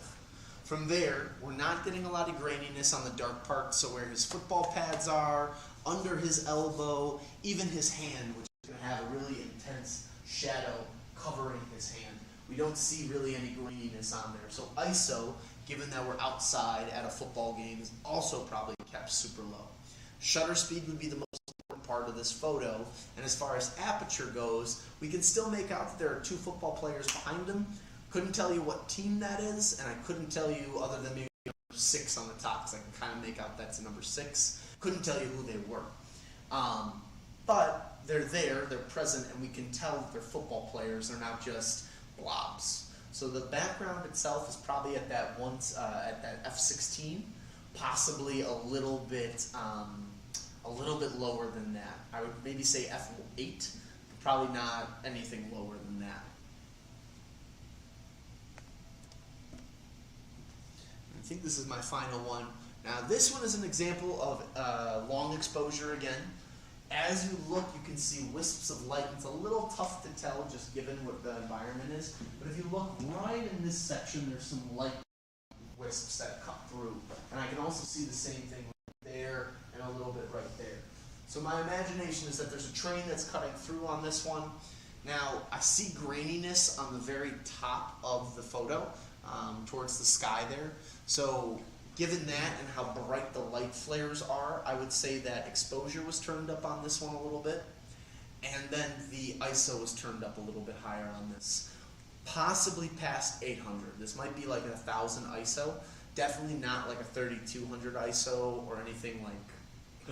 From there, we're not getting a lot of graininess on the dark parts, so where his football pads are, under his elbow, even his hand, which is going to have a really intense shadow covering his hand. We don't see really any graininess on there. So ISO, given that we're outside at a football game, is also probably kept super low. Shutter speed would be the most important part of this photo, and as far as aperture goes, we can still make out that there are 2 football players behind him. Couldn't tell you what team that is, and I couldn't tell you other than maybe number 6 on the top, because I can kind of make out that's a number 6. Couldn't tell you who they were. But they're there, they're present, and we can tell that they're football players. They're not just blobs. So the background itself is probably at that f16, possibly a little bit lower than that. I would maybe say f8, probably not anything lower than that. I think this is my final one. Now this one is an example of long exposure again. As you look, you can see wisps of light. It's a little tough to tell just given what the environment is, but if you look right in this section, there's some light wisps that cut through. And I can also see the same thing right there and a little bit right there. So my imagination is that there's a train that's cutting through on this one. Now, I see graininess on the very top of the photo, towards the sky there. So given that and how bright the light flares are, I would say that exposure was turned up on this one a little bit, and then the ISO was turned up a little bit higher on this, possibly past 800. This might be like a 1,000 ISO, definitely not like a 3,200 ISO or anything like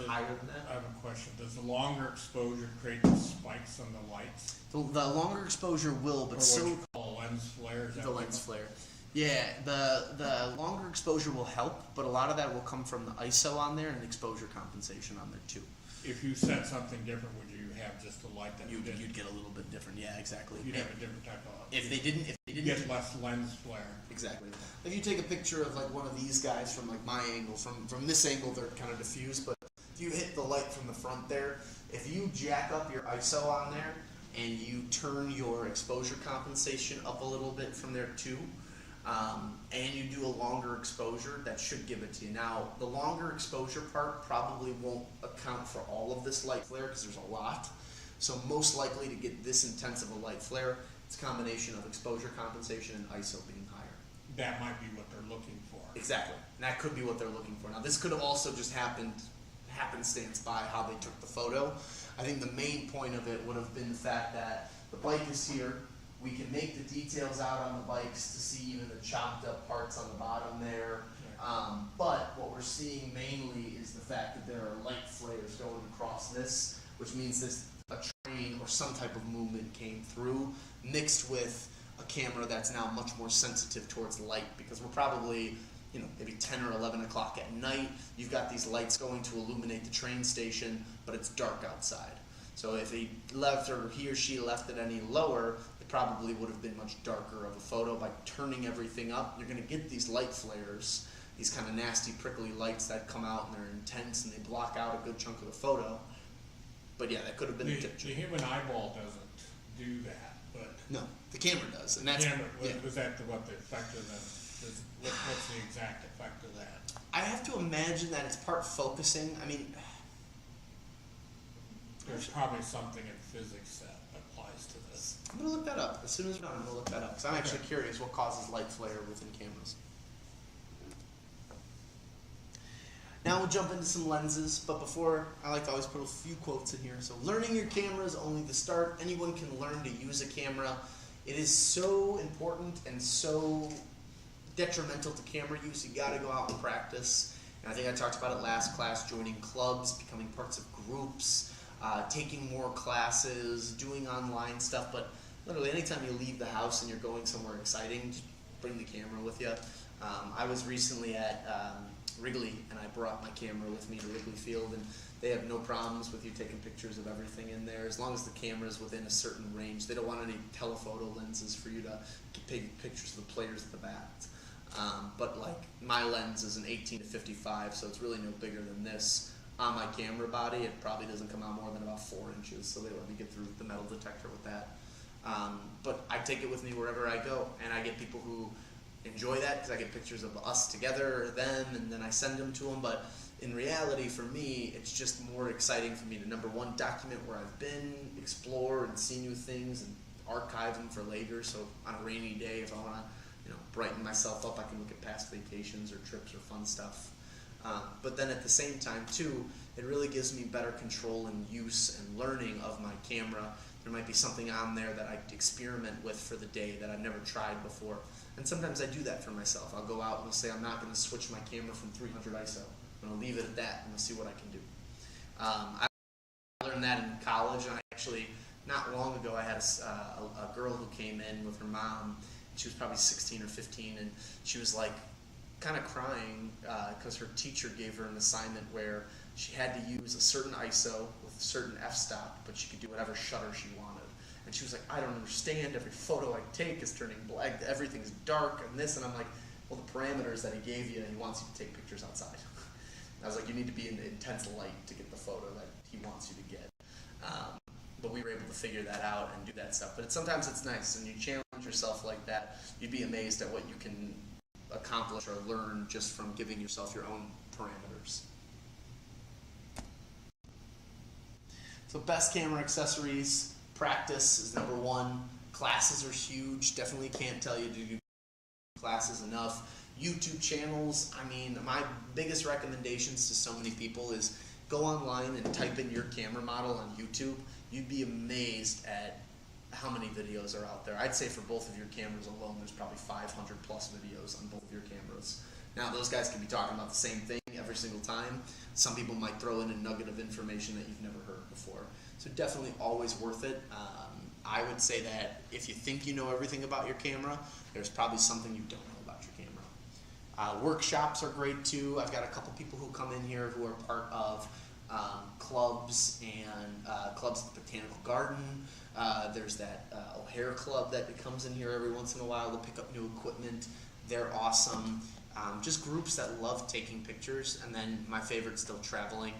higher than that. I have a question. Does the longer exposure create the spikes on the lights? The longer exposure will, but or so what you call lens flare? the lens flare. Yeah, the longer exposure will help, but a lot of that will come from the ISO on there and exposure compensation on there too. If you set something different, would you have just a light that You'd get a little bit different. Yeah, exactly. You'd have a different type of. If they didn't get less lens flare. Exactly. If you take a picture of like one of these guys from like my angle, from this angle they're kind of diffused, but if you hit the light from the front there, if you jack up your ISO on there and you turn your exposure compensation up a little bit from there too, and you do a longer exposure, that should give it to you. Now, the longer exposure part probably won't account for all of this light flare because there's a lot. So most likely to get this intense of a light flare, it's a combination of exposure compensation and ISO being higher. That might be what they're looking for. Exactly. And that could be what they're looking for. Now, this could have also just happenstance by how they took the photo. I think the main point of it would have been the fact that the bike is here. We can make the details out on the bikes to see even the chopped up parts on the bottom there. But what we're seeing mainly is the fact that there are light flares going across this, which means a train or some type of movement came through, mixed with a camera that's now much more sensitive towards light, because we're probably, maybe 10 or 11 o'clock at night. You've got these lights going to illuminate the train station, but it's dark outside. So if he or she left it any lower, it probably would have been much darker of a photo. By turning everything up, you're going to get these light flares, these kind of nasty prickly lights that come out and they're intense and they block out a good chunk of the photo. But yeah, that could have been a tip. The human eyeball doesn't do that, but no, the camera does, and that's camera, was that what the effect of What's the exact effect of that? I have to imagine that it's part focusing. I mean, There's probably something in physics that applies to this. I'm gonna look that up as soon as we're done. I'm gonna look that up because I'm actually curious what causes light flare within cameras. Now we'll jump into some lenses, but before, I like to always put a few quotes in here. So, learning your camera is only the start. Anyone can learn to use a camera. It is so important and so detrimental to camera use. You gotta go out and practice. And I think I talked about it last class, joining clubs, becoming parts of groups, taking more classes, doing online stuff. But literally anytime you leave the house and you're going somewhere exciting, just bring the camera with you. I was recently at Wrigley, and I brought my camera with me to Wrigley Field, and they have no problems with you taking pictures of everything in there as long as the camera is within a certain range. They don't want any telephoto lenses for you to take pictures of the players at the bat. But like my lens is an 18 to 55, so it's really no bigger than this. On my camera body, it probably doesn't come out more than about 4 inches, so they let me get through the metal detector with that. But I take it with me wherever I go, and I get people who enjoy that because I get pictures of us together or them, and then I send them to them. But in reality, for me, it's just more exciting for me to, number one, document where I've been, explore and see new things, and archive them for later. So on a rainy day, if I want to, brighten myself up, I can look at past vacations or trips or fun stuff. But then at the same time, too, it really gives me better control and use and learning of my camera. There might be something on there that I experiment with for the day that I've never tried before. And sometimes I do that for myself. I'll go out and I'll say I'm not going to switch my camera from 300 ISO. I'm going to leave it at that and we'll see what I can do. I learned that in college, and I actually, not long ago, I had a girl who came in with her mom. She was probably 16 or 15, and she was like kind of crying because her teacher gave her an assignment where she had to use a certain ISO with a certain f-stop, but she could do whatever shutter she wanted. And she was like, I don't understand, every photo I take is turning black, everything's dark and this, and I'm like, well, the parameters that he gave you, he wants you to take pictures outside. I was like, you need to be in intense light to get the photo that he wants you to get. But we were able to figure that out and do that stuff. But sometimes it's nice, and you challenge yourself like that, you'd be amazed at what you can accomplish or learn just from giving yourself your own parameters. So best camera accessories, practice is number one. Classes are huge. Definitely can't tell you to do classes enough. YouTube channels, I mean, my biggest recommendations to so many people is go online and type in your camera model on YouTube. You'd be amazed at how many videos are out there. I'd say for both of your cameras alone, there's probably 500 plus videos on both of your cameras. Now, those guys could be talking about the same thing every single time. Some people might throw in a nugget of information that you've never heard before. So definitely always worth it. I would say that if you think you know everything about your camera, there's probably something you don't know about your camera. Workshops are great too. I've got a couple people who come in here who are part of clubs and clubs at the Botanical Garden. There's that O'Hare Club that comes in here every once in a while to pick up new equipment. They're awesome. Just groups that love taking pictures. And then my favorite, still traveling.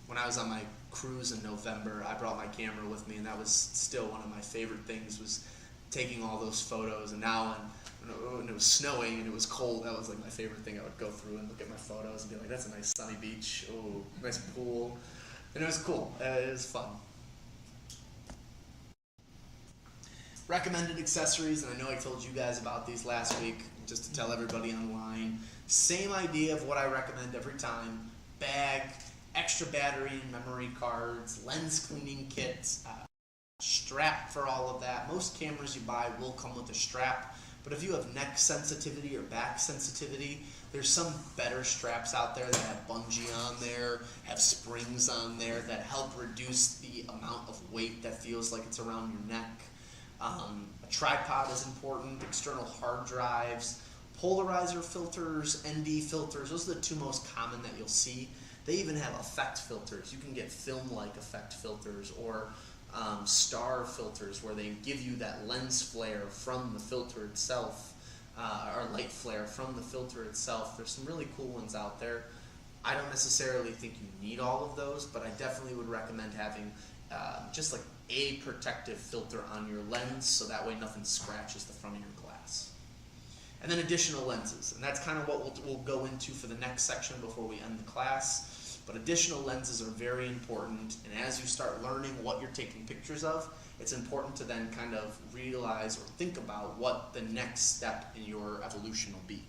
When I was on my cruise in November, I brought my camera with me, and that was still one of my favorite things, was taking all those photos. And now when it was snowing and it was cold, that was like my favorite thing. I would go through and look at my photos and be like, that's a nice sunny beach, oh, nice pool. And it was cool. It was fun. Recommended accessories, and I know I told you guys about these last week, just to tell everybody online. Same idea of what I recommend every time. Bag, extra battery and memory cards, lens cleaning kits, strap for all of that. Most cameras you buy will come with a strap, but if you have neck sensitivity or back sensitivity, there's some better straps out there that have bungee on there, have springs on there that help reduce the amount of weight that feels like it's around your neck. A tripod is important, external hard drives, polarizer filters, ND filters. Those are the two most common that you'll see. They even have effect filters. You can get film-like effect filters, or star filters where they give you that lens flare from the filter itself, or light flare from the filter itself. There's some really cool ones out there. I don't necessarily think you need all of those, but I definitely would recommend having just like a protective filter on your lens, so that way nothing scratches the front of your glass. And then additional lenses, and that's kind of what we'll go into for the next section before we end the class. But additional lenses are very important, and as you start learning what you're taking pictures of, it's important to then kind of realize or think about what the next step in your evolution will be.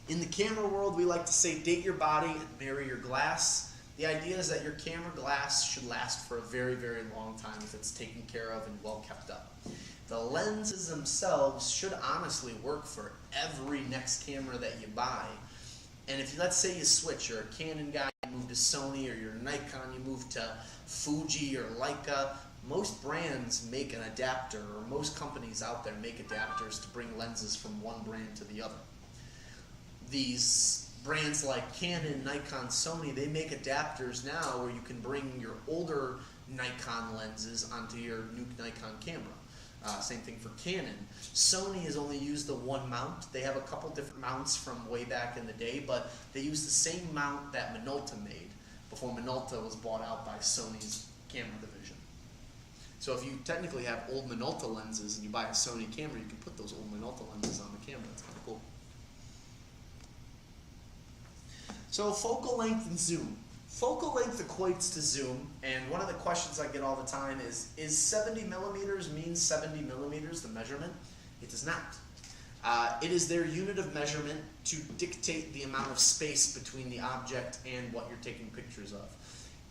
In the camera world, we like to say date your body and marry your glass. The idea is that your camera glass should last for a very, very long time if it's taken care of and well kept up. The lenses themselves should honestly work for every next camera that you buy. And if let's say you switch, you're a Canon guy, you move to Sony, or you're Nikon, you move to Fuji or Leica, most brands make an adapter, or most companies out there make adapters to bring lenses from one brand to the other. These brands like Canon, Nikon, Sony, they make adapters now where you can bring your older Nikon lenses onto your new Nikon camera. Same thing for Canon. Sony has only used the one mount. They have a couple different mounts from way back in the day, but they use the same mount that Minolta made before Minolta was bought out by Sony's camera division. So if you technically have old Minolta lenses and you buy a Sony camera, you can put those old Minolta lenses on the camera. That's kind of cool. So focal length and zoom. Focal length equates to zoom, and one of the questions I get all the time is 70 millimeters mean 70 millimeters the measurement? It does not. It is their unit of measurement to dictate the amount of space between the object and what you're taking pictures of.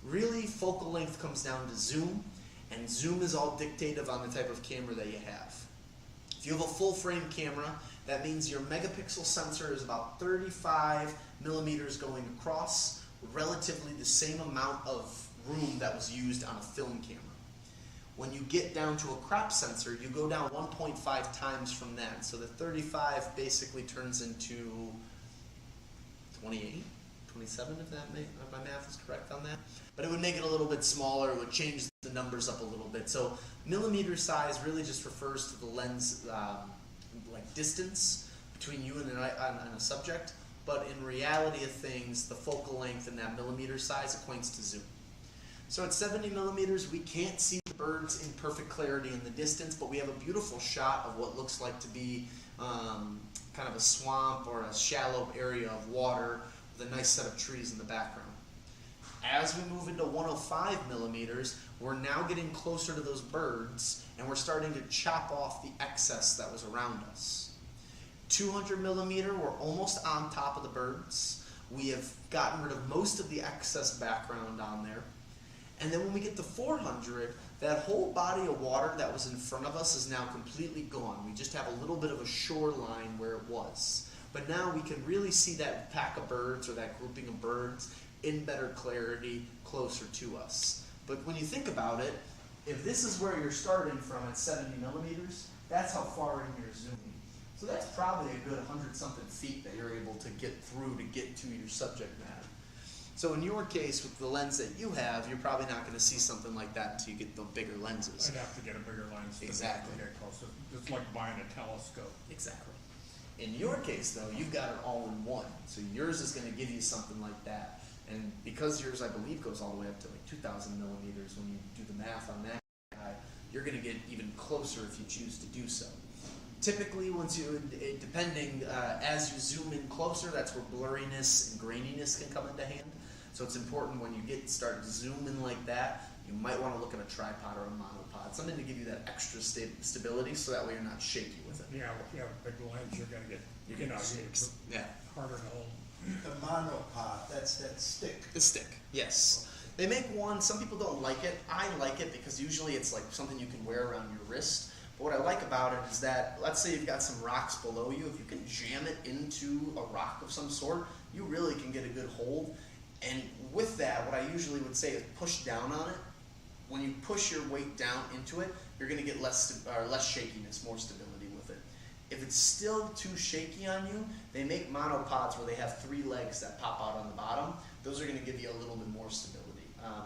Really, focal length comes down to zoom, and zoom is all dictative on the type of camera that you have. If you have a full frame camera, that means your megapixel sensor is about 35 millimeters going across, relatively the same amount of room that was used on a film camera. When you get down to a crop sensor, you go down 1.5 times from that. So the 35 basically turns into 28, 27 if my math is correct on that. But it would make it a little bit smaller, it would change the numbers up a little bit. So millimeter size really just refers to the lens like distance between you and a subject. But in reality of things, the focal length and that millimeter size equates to zoom. So at 70 millimeters, we can't see the birds in perfect clarity in the distance, but we have a beautiful shot of what looks like to be kind of a swamp or a shallow area of water with a nice set of trees in the background. As we move into 105 millimeters, we're now getting closer to those birds, and we're starting to chop off the excess that was around us. 200 millimeter, we're almost on top of the birds. We have gotten rid of most of the excess background on there. And then when we get to 400, that whole body of water that was in front of us is now completely gone. We just have a little bit of a shoreline where it was. But now we can really see that pack of birds or that grouping of birds in better clarity closer to us. But when you think about it, if this is where you're starting from at 70 millimeters, that's how far in you're zooming. So that's probably a good 100-something feet that you're able to get through to get to your subject matter. So in your case, with the lens that you have, you're probably not going to see something like that until you get the bigger lenses. I'd have to get a bigger lens to Exactly. get closer. It's like buying a telescope. Exactly. In your case, though, you've got it all in one. So yours is going to give you something like that. And because yours, I believe, goes all the way up to like 2,000 millimeters when you do the math on that guy, you're going to get even closer if you choose to do so. Typically, depending, as you zoom in closer, that's where blurriness and graininess can come into hand. So it's important when you start to zoom in like that, you might want to look at a tripod or a monopod, something to give you that extra stability, so that way you're not shaky with it. Yeah, if you have a big lens, you're going to get, Yeah. harder to hold. The monopod, that's that stick. The stick, yes. They make one, some people don't like it. I like it because usually it's like something you can wear around your wrist. But what I like about it is that, let's say you've got some rocks below you, if you can jam it into a rock of some sort, you really can get a good hold. And with that, what I usually would say is push down on it. When you push your weight down into it, you're going to get less shakiness, more stability with it. If it's still too shaky on you, they make monopods where they have 3 legs that pop out on the bottom. Those are going to give you a little bit more stability.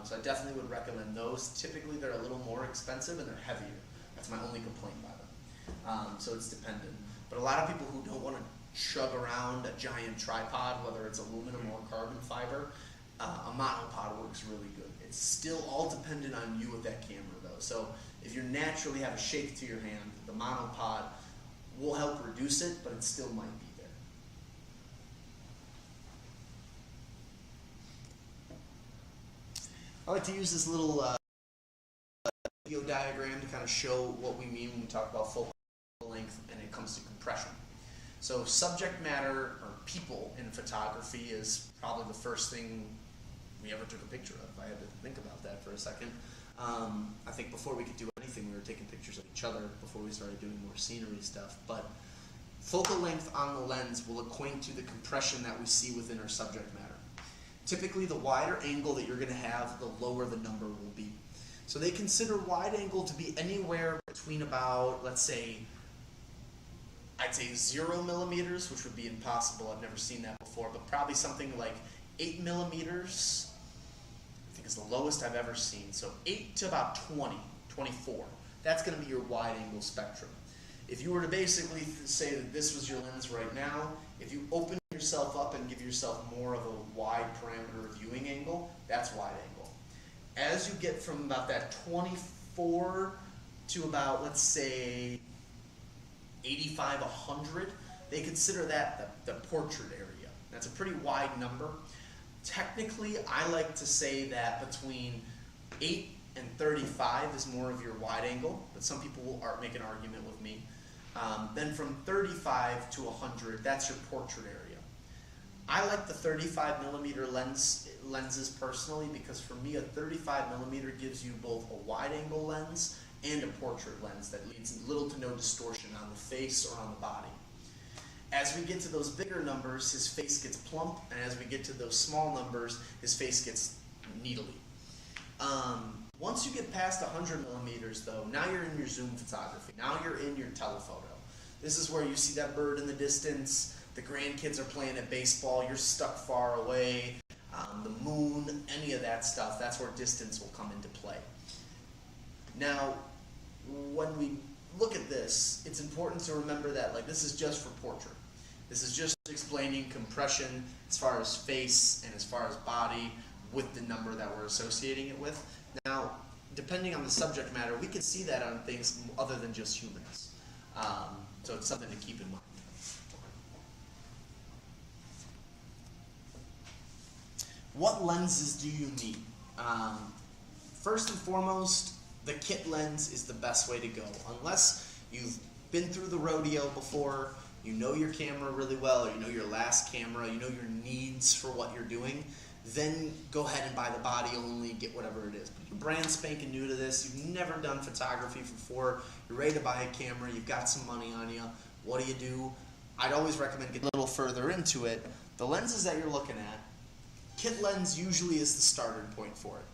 So I definitely would recommend those. Typically, they're a little more expensive and they're heavier. That's my only complaint by them. So it's dependent. But a lot of people who don't want to chug around a giant tripod, whether it's aluminum or carbon fiber, a monopod works really good. It's still all dependent on you with that camera though. So if you naturally have a shape to your hand, the monopod reduce it, but it still might be there. I like to use this little video diagram to kind of show what we mean when we talk about focal length and it comes to compression. So subject matter or people in photography is probably the first thing we ever took a picture of. I had to think about that for a second. I think before we could do anything, we were taking pictures of each other before we started doing more scenery stuff. But focal length on the lens will equate to the compression that we see within our subject matter. Typically, the wider angle that you're going to have, the lower the number will be. So they consider wide angle to be anywhere between about, let's say, I'd say 0 millimeters, which would be impossible. I've never seen that before, but probably something like 8 millimeters, I think is the lowest I've ever seen. So 8 to about 20, 24. That's going to be your wide angle spectrum. If you were to basically say that this was your lens right now, if you open yourself up and give yourself more of a wide parameter viewing angle, that's wide angle. As you get from about that 24 to about, let's say, 85, 100, they consider that the portrait area. That's a pretty wide number. Technically, I like to say that between 8 and 35 is more of your wide angle, but some people will make an argument with me. Then from 35 to 100, that's your portrait area. I like the 35 millimeter lenses personally because for me a 35 millimeter gives you both a wide angle lens and a portrait lens that leads little to no distortion on the face or on the body. As we get to those bigger numbers, his face gets plump, and as we get to those small numbers, his face gets needly. Once you get past 100 millimeters though, now you're in your zoom photography. Now you're in your telephoto. This is where you see that bird in the distance, the grandkids are playing at baseball, you're stuck far away, the moon, any of that stuff, that's where distance will come into play. Now, when we look at this, it's important to remember that this is just for portrait. This is just explaining compression as far as face and as far as body with the number that we're associating it with. Now, depending on the subject matter, we can see that on things other than just humans. So it's something to keep in mind. What lenses do you need? First and foremost, the kit lens is the best way to go. Unless you've been through the rodeo before, you know your camera really well, or you know your last camera, you know your needs for what you're doing, then go ahead and buy the body only, get whatever it is. But you're brand spanking new to this, you've never done photography before, you're ready to buy a camera, you've got some money on you, what do? I'd always recommend getting a little further into it. The lenses that you're looking at, kit lens usually is the starting point for it.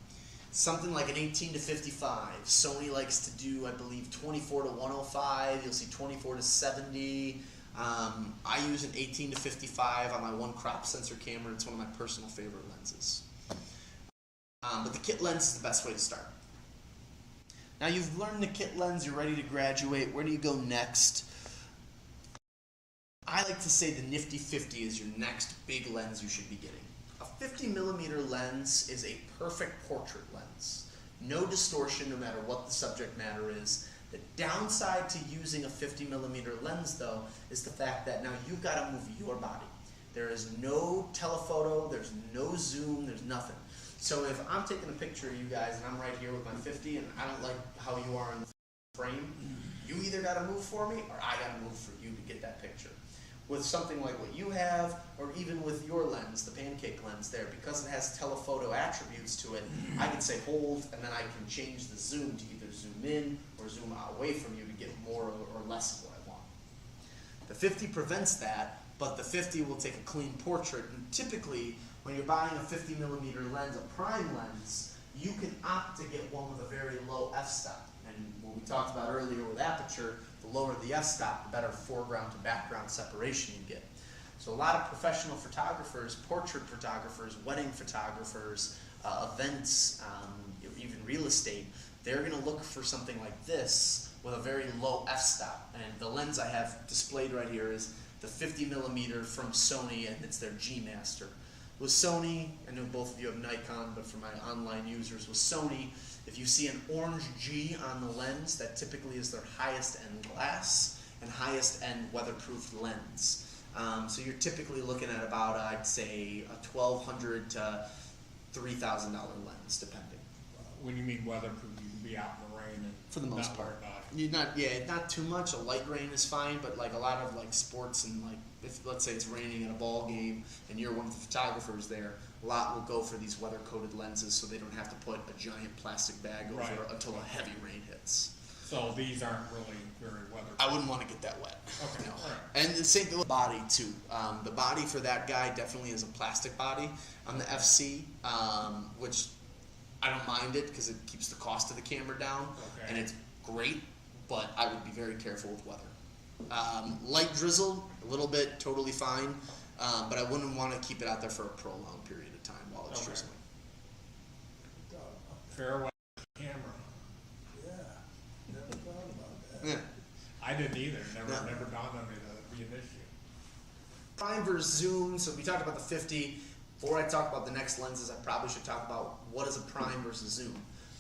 Something like an 18 to 55. Sony likes to do, I believe, 24 to 105. You'll see 24 to 70. I use an 18 to 55 on my one crop sensor camera. It's one of my personal favorite lenses. But the kit lens is the best way to start. Now you've learned the kit lens, you're ready to graduate. Where do you go next? I like to say the nifty 50 is your next big lens you should be getting. A 50 millimeter lens is a perfect portrait lens. No distortion no matter what the subject matter is. The downside to using a 50 millimeter lens though is the fact that now you've got to move your body. There is no telephoto, there's no zoom, there's nothing. So if I'm taking a picture of you guys and I'm right here with my 50 and I don't like how you are in the frame, you either got to move for me or I got to move for you to get that picture. With something like what you have, or even with your lens, the pancake lens there, because it has telephoto attributes to it, I can say hold, and then I can change the zoom to either zoom in or zoom away from you to get more or less of what I want. The 50 prevents that, but the 50 will take a clean portrait, and typically, when you're buying a 50 millimeter lens, a prime lens, you can opt to get one with a very low f-stop. And what we talked about earlier with aperture, the lower the f-stop, the better foreground to background separation you get. So a lot of professional photographers, portrait photographers, wedding photographers, events, even real estate, they're going to look for something like this with a very low f-stop. And the lens I have displayed right here is the 50 millimeter from Sony, and it's their G Master. With Sony, I know both of you have Nikon, but for my online users, with Sony, if you see an orange G on the lens, that typically is their highest end glass. and highest end weatherproof lens. So you're typically looking at about, I'd say, a $1,200 to $3,000 lens, depending. When you mean weatherproof, you can be out in the rain and For the most not part. worry about it. You're not, yeah, not too much. A light rain is fine, but like a lot of like sports and like, if let's say it's raining at a ball game and you're one of the photographers there, a lot will go for these weather-coated lenses so they don't have to put a giant plastic bag over Right. until a heavy rain hits. So these aren't really very weatherproof. I wouldn't want to get that wet. Okay, No. all right. And the same thing with body too. The body for that guy definitely is a plastic body on the FC, which I don't mind it because it keeps the cost of the camera down, Okay. and it's great. But I would be very careful with weather. Light drizzle, a little bit, totally fine. But I wouldn't want to keep it out there for a prolonged period of time while it's Okay. drizzling. Fair weather camera. Yeah, never thought about that. Yeah. I didn't either. Never No. dawned on me that would be an issue. Prime versus zoom. So we talked about the 50. Before I talk about the next lenses, I probably should talk about what is a prime versus zoom.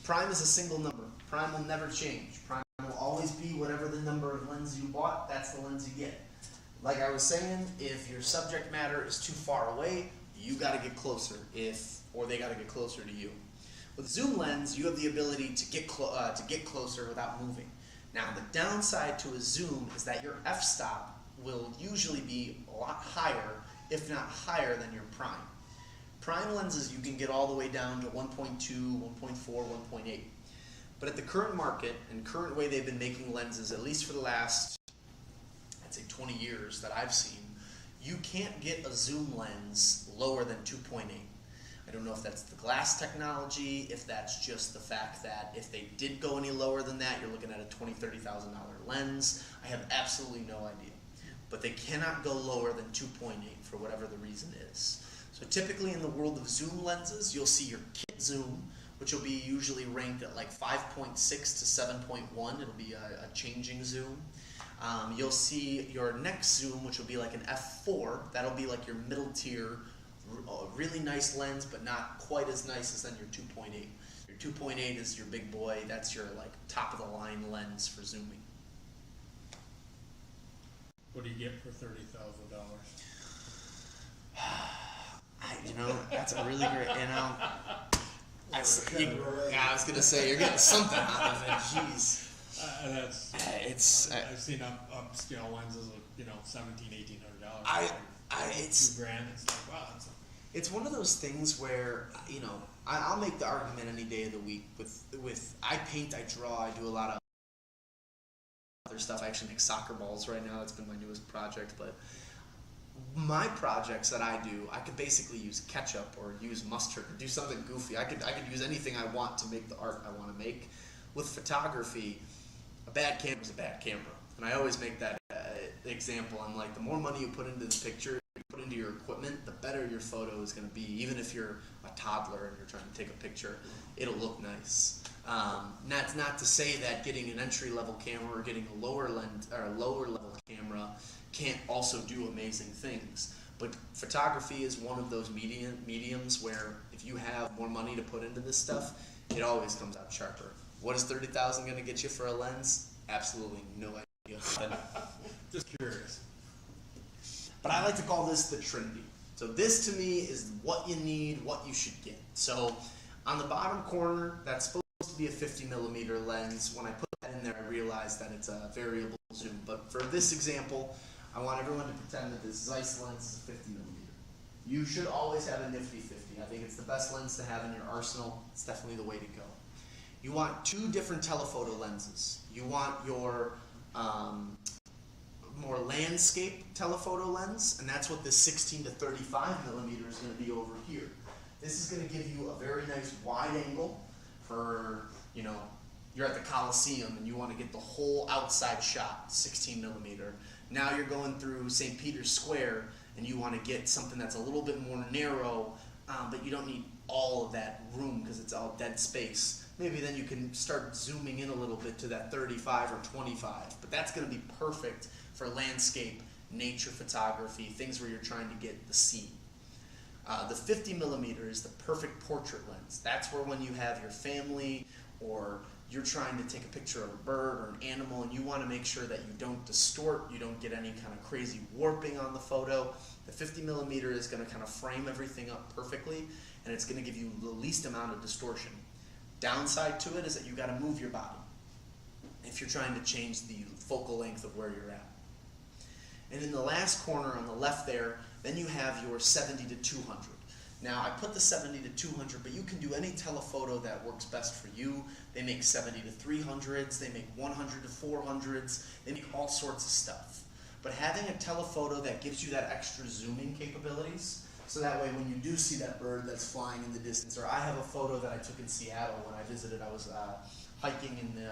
Prime is a single number. Prime will never change. Prime will always be whatever the number of lenses you bought, that's the lens you get. Like I was saying, if your subject matter is too far away, you got to get closer, or they got to get closer to you. With zoom lens, you have the ability to get closer without moving. Now, the downside to a zoom is that your f-stop will usually be a lot higher, if not higher than your prime. Prime lenses you can get all the way down to 1.2, 1.4, 1.8. But at the current market and current way they've been making lenses, at least for the last, I'd say 20 years that I've seen, you can't get a zoom lens lower than 2.8. I don't know if that's the glass technology, if that's just the fact that if they did go any lower than that, you're looking at a $20,000, $30,000 lens. I have absolutely no idea. But they cannot go lower than 2.8 for whatever the reason is. So typically in the world of zoom lenses, you'll see your kit zoom, which will be usually ranked at like 5.6 to 7.1. It'll be a changing zoom. You'll see your next zoom, which will be like an f4. That'll be like your middle tier, really nice lens, but not quite as nice as then your 2.8. Your 2.8 is your big boy. That's your like top of the line lens for zooming. What do you get for $30,000? That's a really great, I was gonna say you're getting something out of it. Jeez. I've seen upscale lenses of $1,700, $1,800. It's $2,000. It's like, wow, it's one of those things where I'll make the argument any day of the week with I paint, I draw, I do a lot of other stuff. I actually make soccer balls right now. It's been my newest project, but my projects that I do, I could basically use ketchup or use mustard or do something goofy. I could use anything I want to make the art I want to make. With photography, a bad camera is a bad camera, and I always make that example. I'm like, the more money you put into the picture, you put into your equipment, the better your photo is going to be. Even if you're a toddler and you're trying to take a picture, it'll look nice. That's not to say that getting an entry-level camera or getting a lower level camera can't also do amazing things. But photography is one of those mediums where if you have more money to put into this stuff, it always comes out sharper. What is $30,000 going to get you for a lens? Absolutely no idea. just curious. But I like to call this the Trinity. So this to me is what you need, what you should get. So on the bottom corner, that's supposed to be a 50mm lens. When I put that in there, I realized that it's a variable zoom. But for this example, I want everyone to pretend that this Zeiss lens is a 50mm. You should always have a nifty 50. I think it's the best lens to have in your arsenal. It's definitely the way to go. You want two different telephoto lenses. You want your more landscape telephoto lens, and that's what this 16 to 35mm is going to be over here. This is going to give you a very nice wide angle for, you're at the Coliseum and you want to get the whole outside shot, 16mm. Now you're going through St. Peter's Square and you want to get something that's a little bit more narrow, but you don't need all of that room because it's all dead space. Maybe then you can start zooming in a little bit to that 35 or 25, but that's going to be perfect for landscape, nature photography, things where you're trying to get the scene. The 50mm is the perfect portrait lens. That's where when you have your family or you're trying to take a picture of a bird or an animal and you want to make sure that you don't distort, you don't get any kind of crazy warping on the photo, the 50mm is going to kind of frame everything up perfectly, and it's going to give you the least amount of distortion. Downside to it is that you got to move your body if you're trying to change the focal length of where you're at. And in the last corner on the left there, then you have your 70 to 200. Now I put the 70 to 200, but you can do any telephoto that works best for you. They make 70 to 300s, they make 100 to 400s, they make all sorts of stuff. But having a telephoto that gives you that extra zooming capabilities, so that way when you do see that bird that's flying in the distance, or I have a photo that I took in Seattle when I visited. I was hiking in the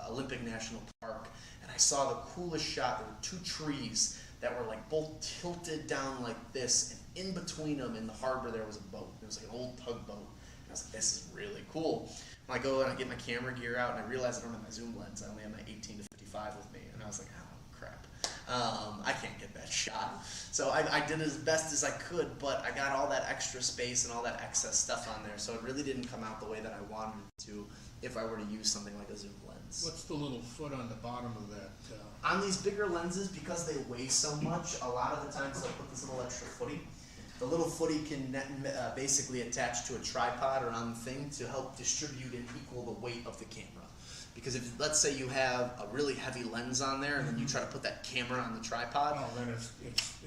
Olympic National Park, and I saw the coolest shot. There were two trees that were like both tilted down like this, and in between them in the harbor there was a boat. It was like an old tugboat. And I was like, this is really cool. When I go and I get my camera gear out and I realize I don't have my zoom lens, I only have my 18 to 55 with me, and I was like, oh crap, I can't get that shot. So I did as best as I could, but I got all that extra space and all that excess stuff on there, so it really didn't come out the way that I wanted it to if I were to use something like a zoom lens. What's the little foot on the bottom of that? On these bigger lenses, because they weigh so much, a lot of the times they'll put this little extra footy. The little footy can basically attach to a tripod or on the thing to help distribute and equal the weight of the camera. Because if, let's say you have a really heavy lens on there and then you try to put that camera on the tripod, Oh, then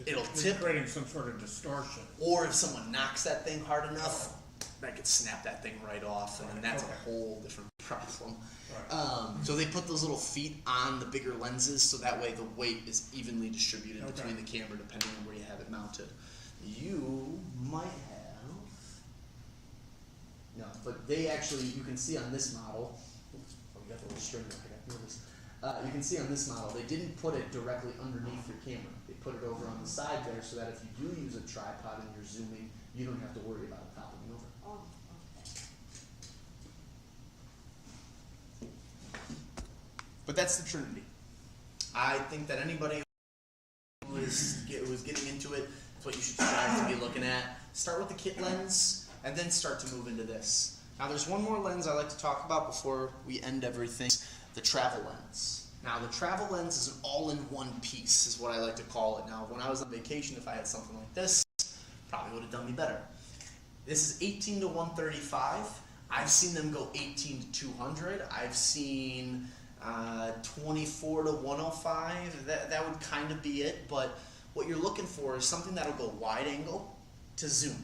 it'll it's tip. creating some sort of distortion. Or if someone knocks that thing hard enough, that could snap that thing right off, and then that's Okay. a whole different problem. Right. So they put those little feet on the bigger lenses so that way the weight is evenly distributed Okay. between the camera depending on where you have it mounted. You might have, no, but they actually, you can see on this model, oops, oh, we got the little string there, I got this. You can see on this model, they didn't put it directly underneath your camera. They put it over on the side there so that if you do use a tripod and you're zooming, you don't have to worry about it toppling over. Oh, okay. But that's the Trinity. I think that anybody who is getting into it, that's what you should strive to be looking at. Start with the kit lens, and then start to move into this. Now there's one more lens I like to talk about before we end everything, the travel lens. Now the travel lens is an all-in-one piece, is what I like to call it. Now when I was on vacation, if I had something like this, probably would have done me better. This is 18 to 135. I've seen them go 18 to 200. I've seen 24 to 105. That would kind of be it, but what you're looking for is something that'll go wide angle to zoom.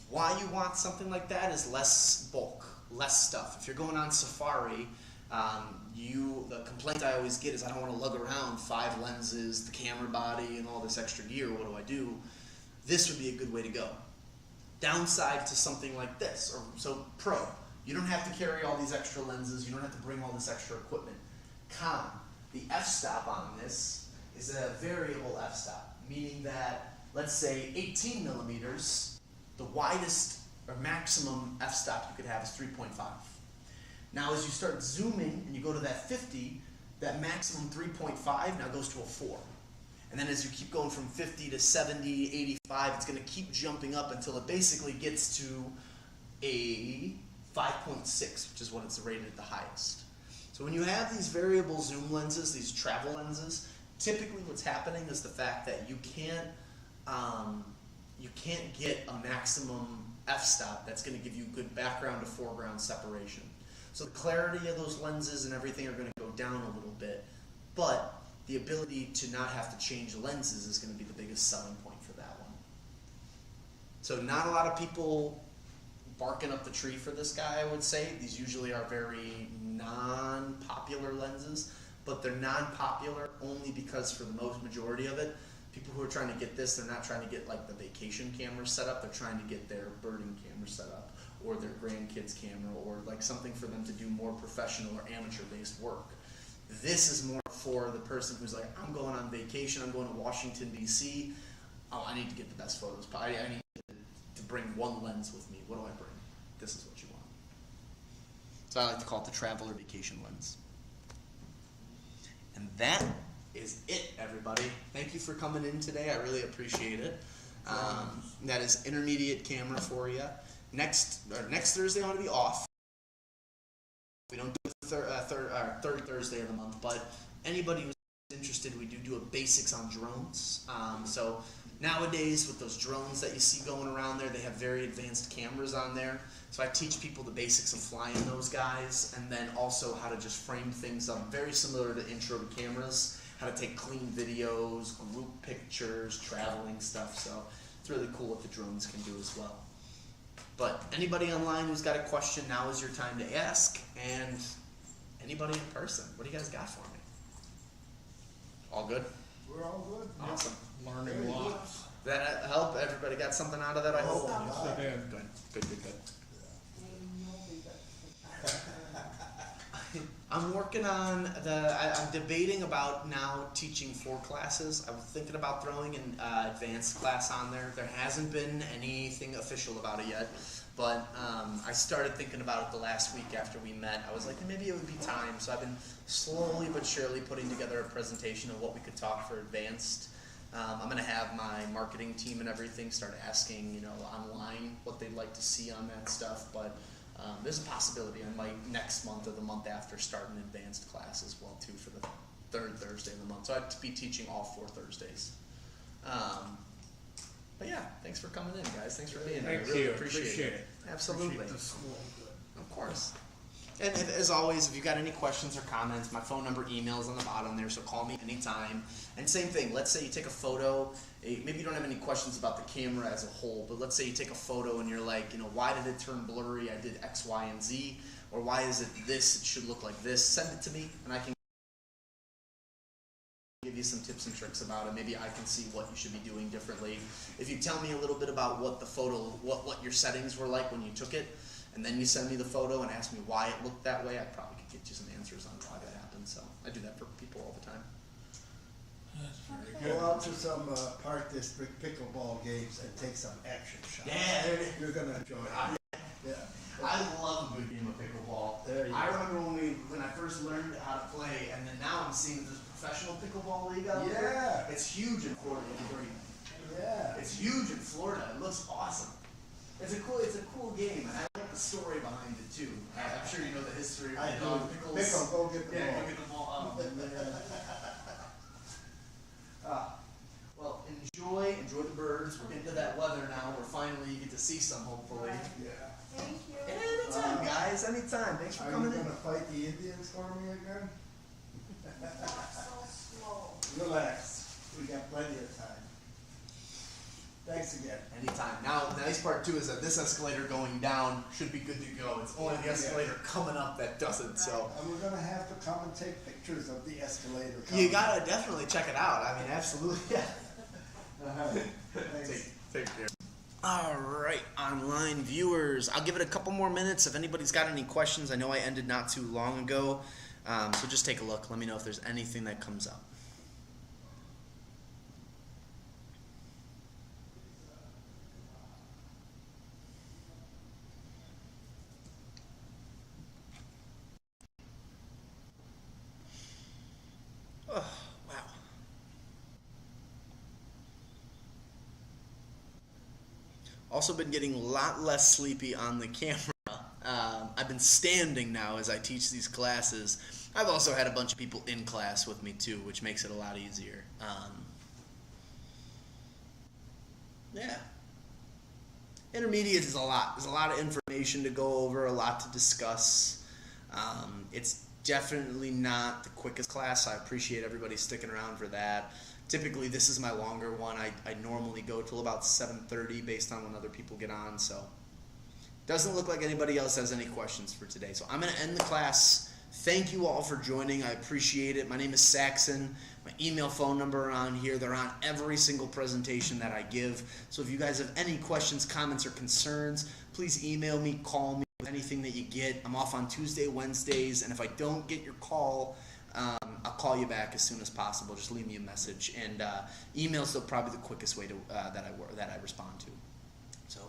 Why you want something like that is less bulk, less stuff. If you're going on safari, the complaint I always get is I don't want to lug around 5 lenses, the camera body, and all this extra gear. What do? This would be a good way to go. Downside to something like this, or so pro, you don't have to carry all these extra lenses, you don't have to bring all this extra equipment. Con, the f-stop on this is a variable f-stop, meaning that, let's say 18 millimeters, the widest or maximum f-stop you could have is 3.5. Now as you start zooming and you go to that 50, that maximum 3.5 now goes to a 4. And then as you keep going from 50 to 70, 85, it's going to keep jumping up until it basically gets to a 5.6, which is when it's rated at the highest. So when you have these variable zoom lenses, these travel lenses, typically what's happening is the fact that you can't get a maximum f-stop that's going to give you good background to foreground separation. So the clarity of those lenses and everything are going to go down a little bit, but the ability to not have to change lenses is going to be the biggest selling point for that one. So not a lot of people barking up the tree for this guy, I would say. These usually are very non-popular lenses, but they're non-popular only because for the most majority of it, people who are trying to get this, they're not trying to get like the vacation camera set up, they're trying to get their birding camera set up, or their grandkids camera, or like something for them to do more professional or amateur-based work. This is more for the person who's like, I'm going on vacation, I'm going to Washington, D.C. Oh, I need to get the best photos. I need to bring one lens with me. What do I bring? This is what you want. So I like to call it the travel or vacation lens. And that is it, everybody. Thank you for coming in today. I really appreciate it. That is intermediate camera for you. Next Thursday I'm going to be off. We don't do the third Thursday of the month, but anybody who's interested, we do a basics on drones. So nowadays, with those drones that you see going around there, they have very advanced cameras on there. So I teach people the basics of flying those guys, and then also how to just frame things up, very similar to intro to cameras, how to take clean videos, group pictures, traveling stuff. So it's really cool what the drones can do as well. But anybody online who's got a question, now is your time to ask. And anybody in person, what do you guys got for me? All good? We're all good. Awesome. Learning Very good. lots. That help? Everybody got something out of that, I hope? Yes, I did. Good. I'm working on I'm debating about now teaching 4 classes. I'm thinking about throwing an advanced class on there. There hasn't been anything official about it yet, but I started thinking about it the last week after we met. I was like, maybe it would be time. So I've been slowly but surely putting together a presentation of what we could talk for advanced. I'm going to have my marketing team and everything start asking, online what they'd like to see on that stuff, but there's a possibility I might next month or the month after start an advanced class as well too for the 3rd Thursday of the month. So I'd be teaching all 4 Thursdays. But yeah, thanks for coming in, guys. Thanks for being here. Thank I really you. appreciate it. Absolutely. Appreciate the school. Of course. And as always, if you got any questions or comments, my phone number, email is on the bottom there, so call me anytime. And same thing, let's say you take a photo, maybe you don't have any questions about the camera as a whole, but let's say you take a photo and you're like, why did it turn blurry? I did X, Y, and Z. Or why is it this? It should look like this. Send it to me, and I can give you some tips and tricks about it. Maybe I can see what you should be doing differently. If you tell me a little bit about what the photo, what your settings were like when you took it, and then you send me the photo and ask me why it looked that way, I probably could get you some answers on why that happened. So I do that for people all the time. That's very Go good. out to some Park District pickleball games and take some action shots. Yeah, there it is. You're gonna enjoy it. Yeah. I love a good game of pickleball. There you I go. remember when I first learned how to play, and then now I'm seeing this professional pickleball league out there. Yeah. It's huge in Florida. Yeah. It's huge in Florida. It looks awesome. It's a cool game, and I like the story behind it too. I'm sure you know the history of I the do. pickles. Pickle, go get the Yeah, ball. go get the ball. Well, enjoy the birds. We're getting to that weather now where finally you get to see some, hopefully. Yeah. Thank you. Anytime, guys. Anytime. Thanks for Are you coming in. gonna fight the Indians for me again? Not so slow. Relax. We got plenty of time. Thanks again. Anytime. Now, the nice part too is that this escalator going down should be good to go. It's only the escalator coming up that doesn't. So And we're gonna have to come and take pictures of the escalator. you coming. gotta definitely check it out. I mean, absolutely. Yeah. Thanks. Take care. All right, online viewers. I'll give it a couple more minutes. If anybody's got any questions, I know I ended not too long ago. So just take a look. Let me know if there's anything that comes up. Oh, wow. Also been getting a lot less sleepy on the camera. I've been standing now as I teach these classes. I've also had a bunch of people in class with me too, which makes it a lot easier. Yeah. Intermediate is a lot. There's a lot of information to go over, a lot to discuss. It's definitely not the quickest class. I appreciate everybody sticking around for that. Typically, this is my longer one. I normally go till about 7:30 based on when other people get on. So, doesn't look like anybody else has any questions for today. So I'm going to end the class. Thank you all for joining. I appreciate it. My name is Saxon. My email, phone number are on here. They're on every single presentation that I give. So if you guys have any questions, comments, or concerns, please email me, call me, anything that you get. I'm off on Tuesday, Wednesdays, and if I don't get your call, I'll call you back as soon as possible. Just leave me a message, and email's still probably the quickest way to that I respond to. So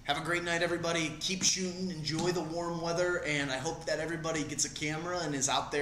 have a great night, everybody. Keep shooting. Enjoy the warm weather, and I hope that everybody gets a camera and is out there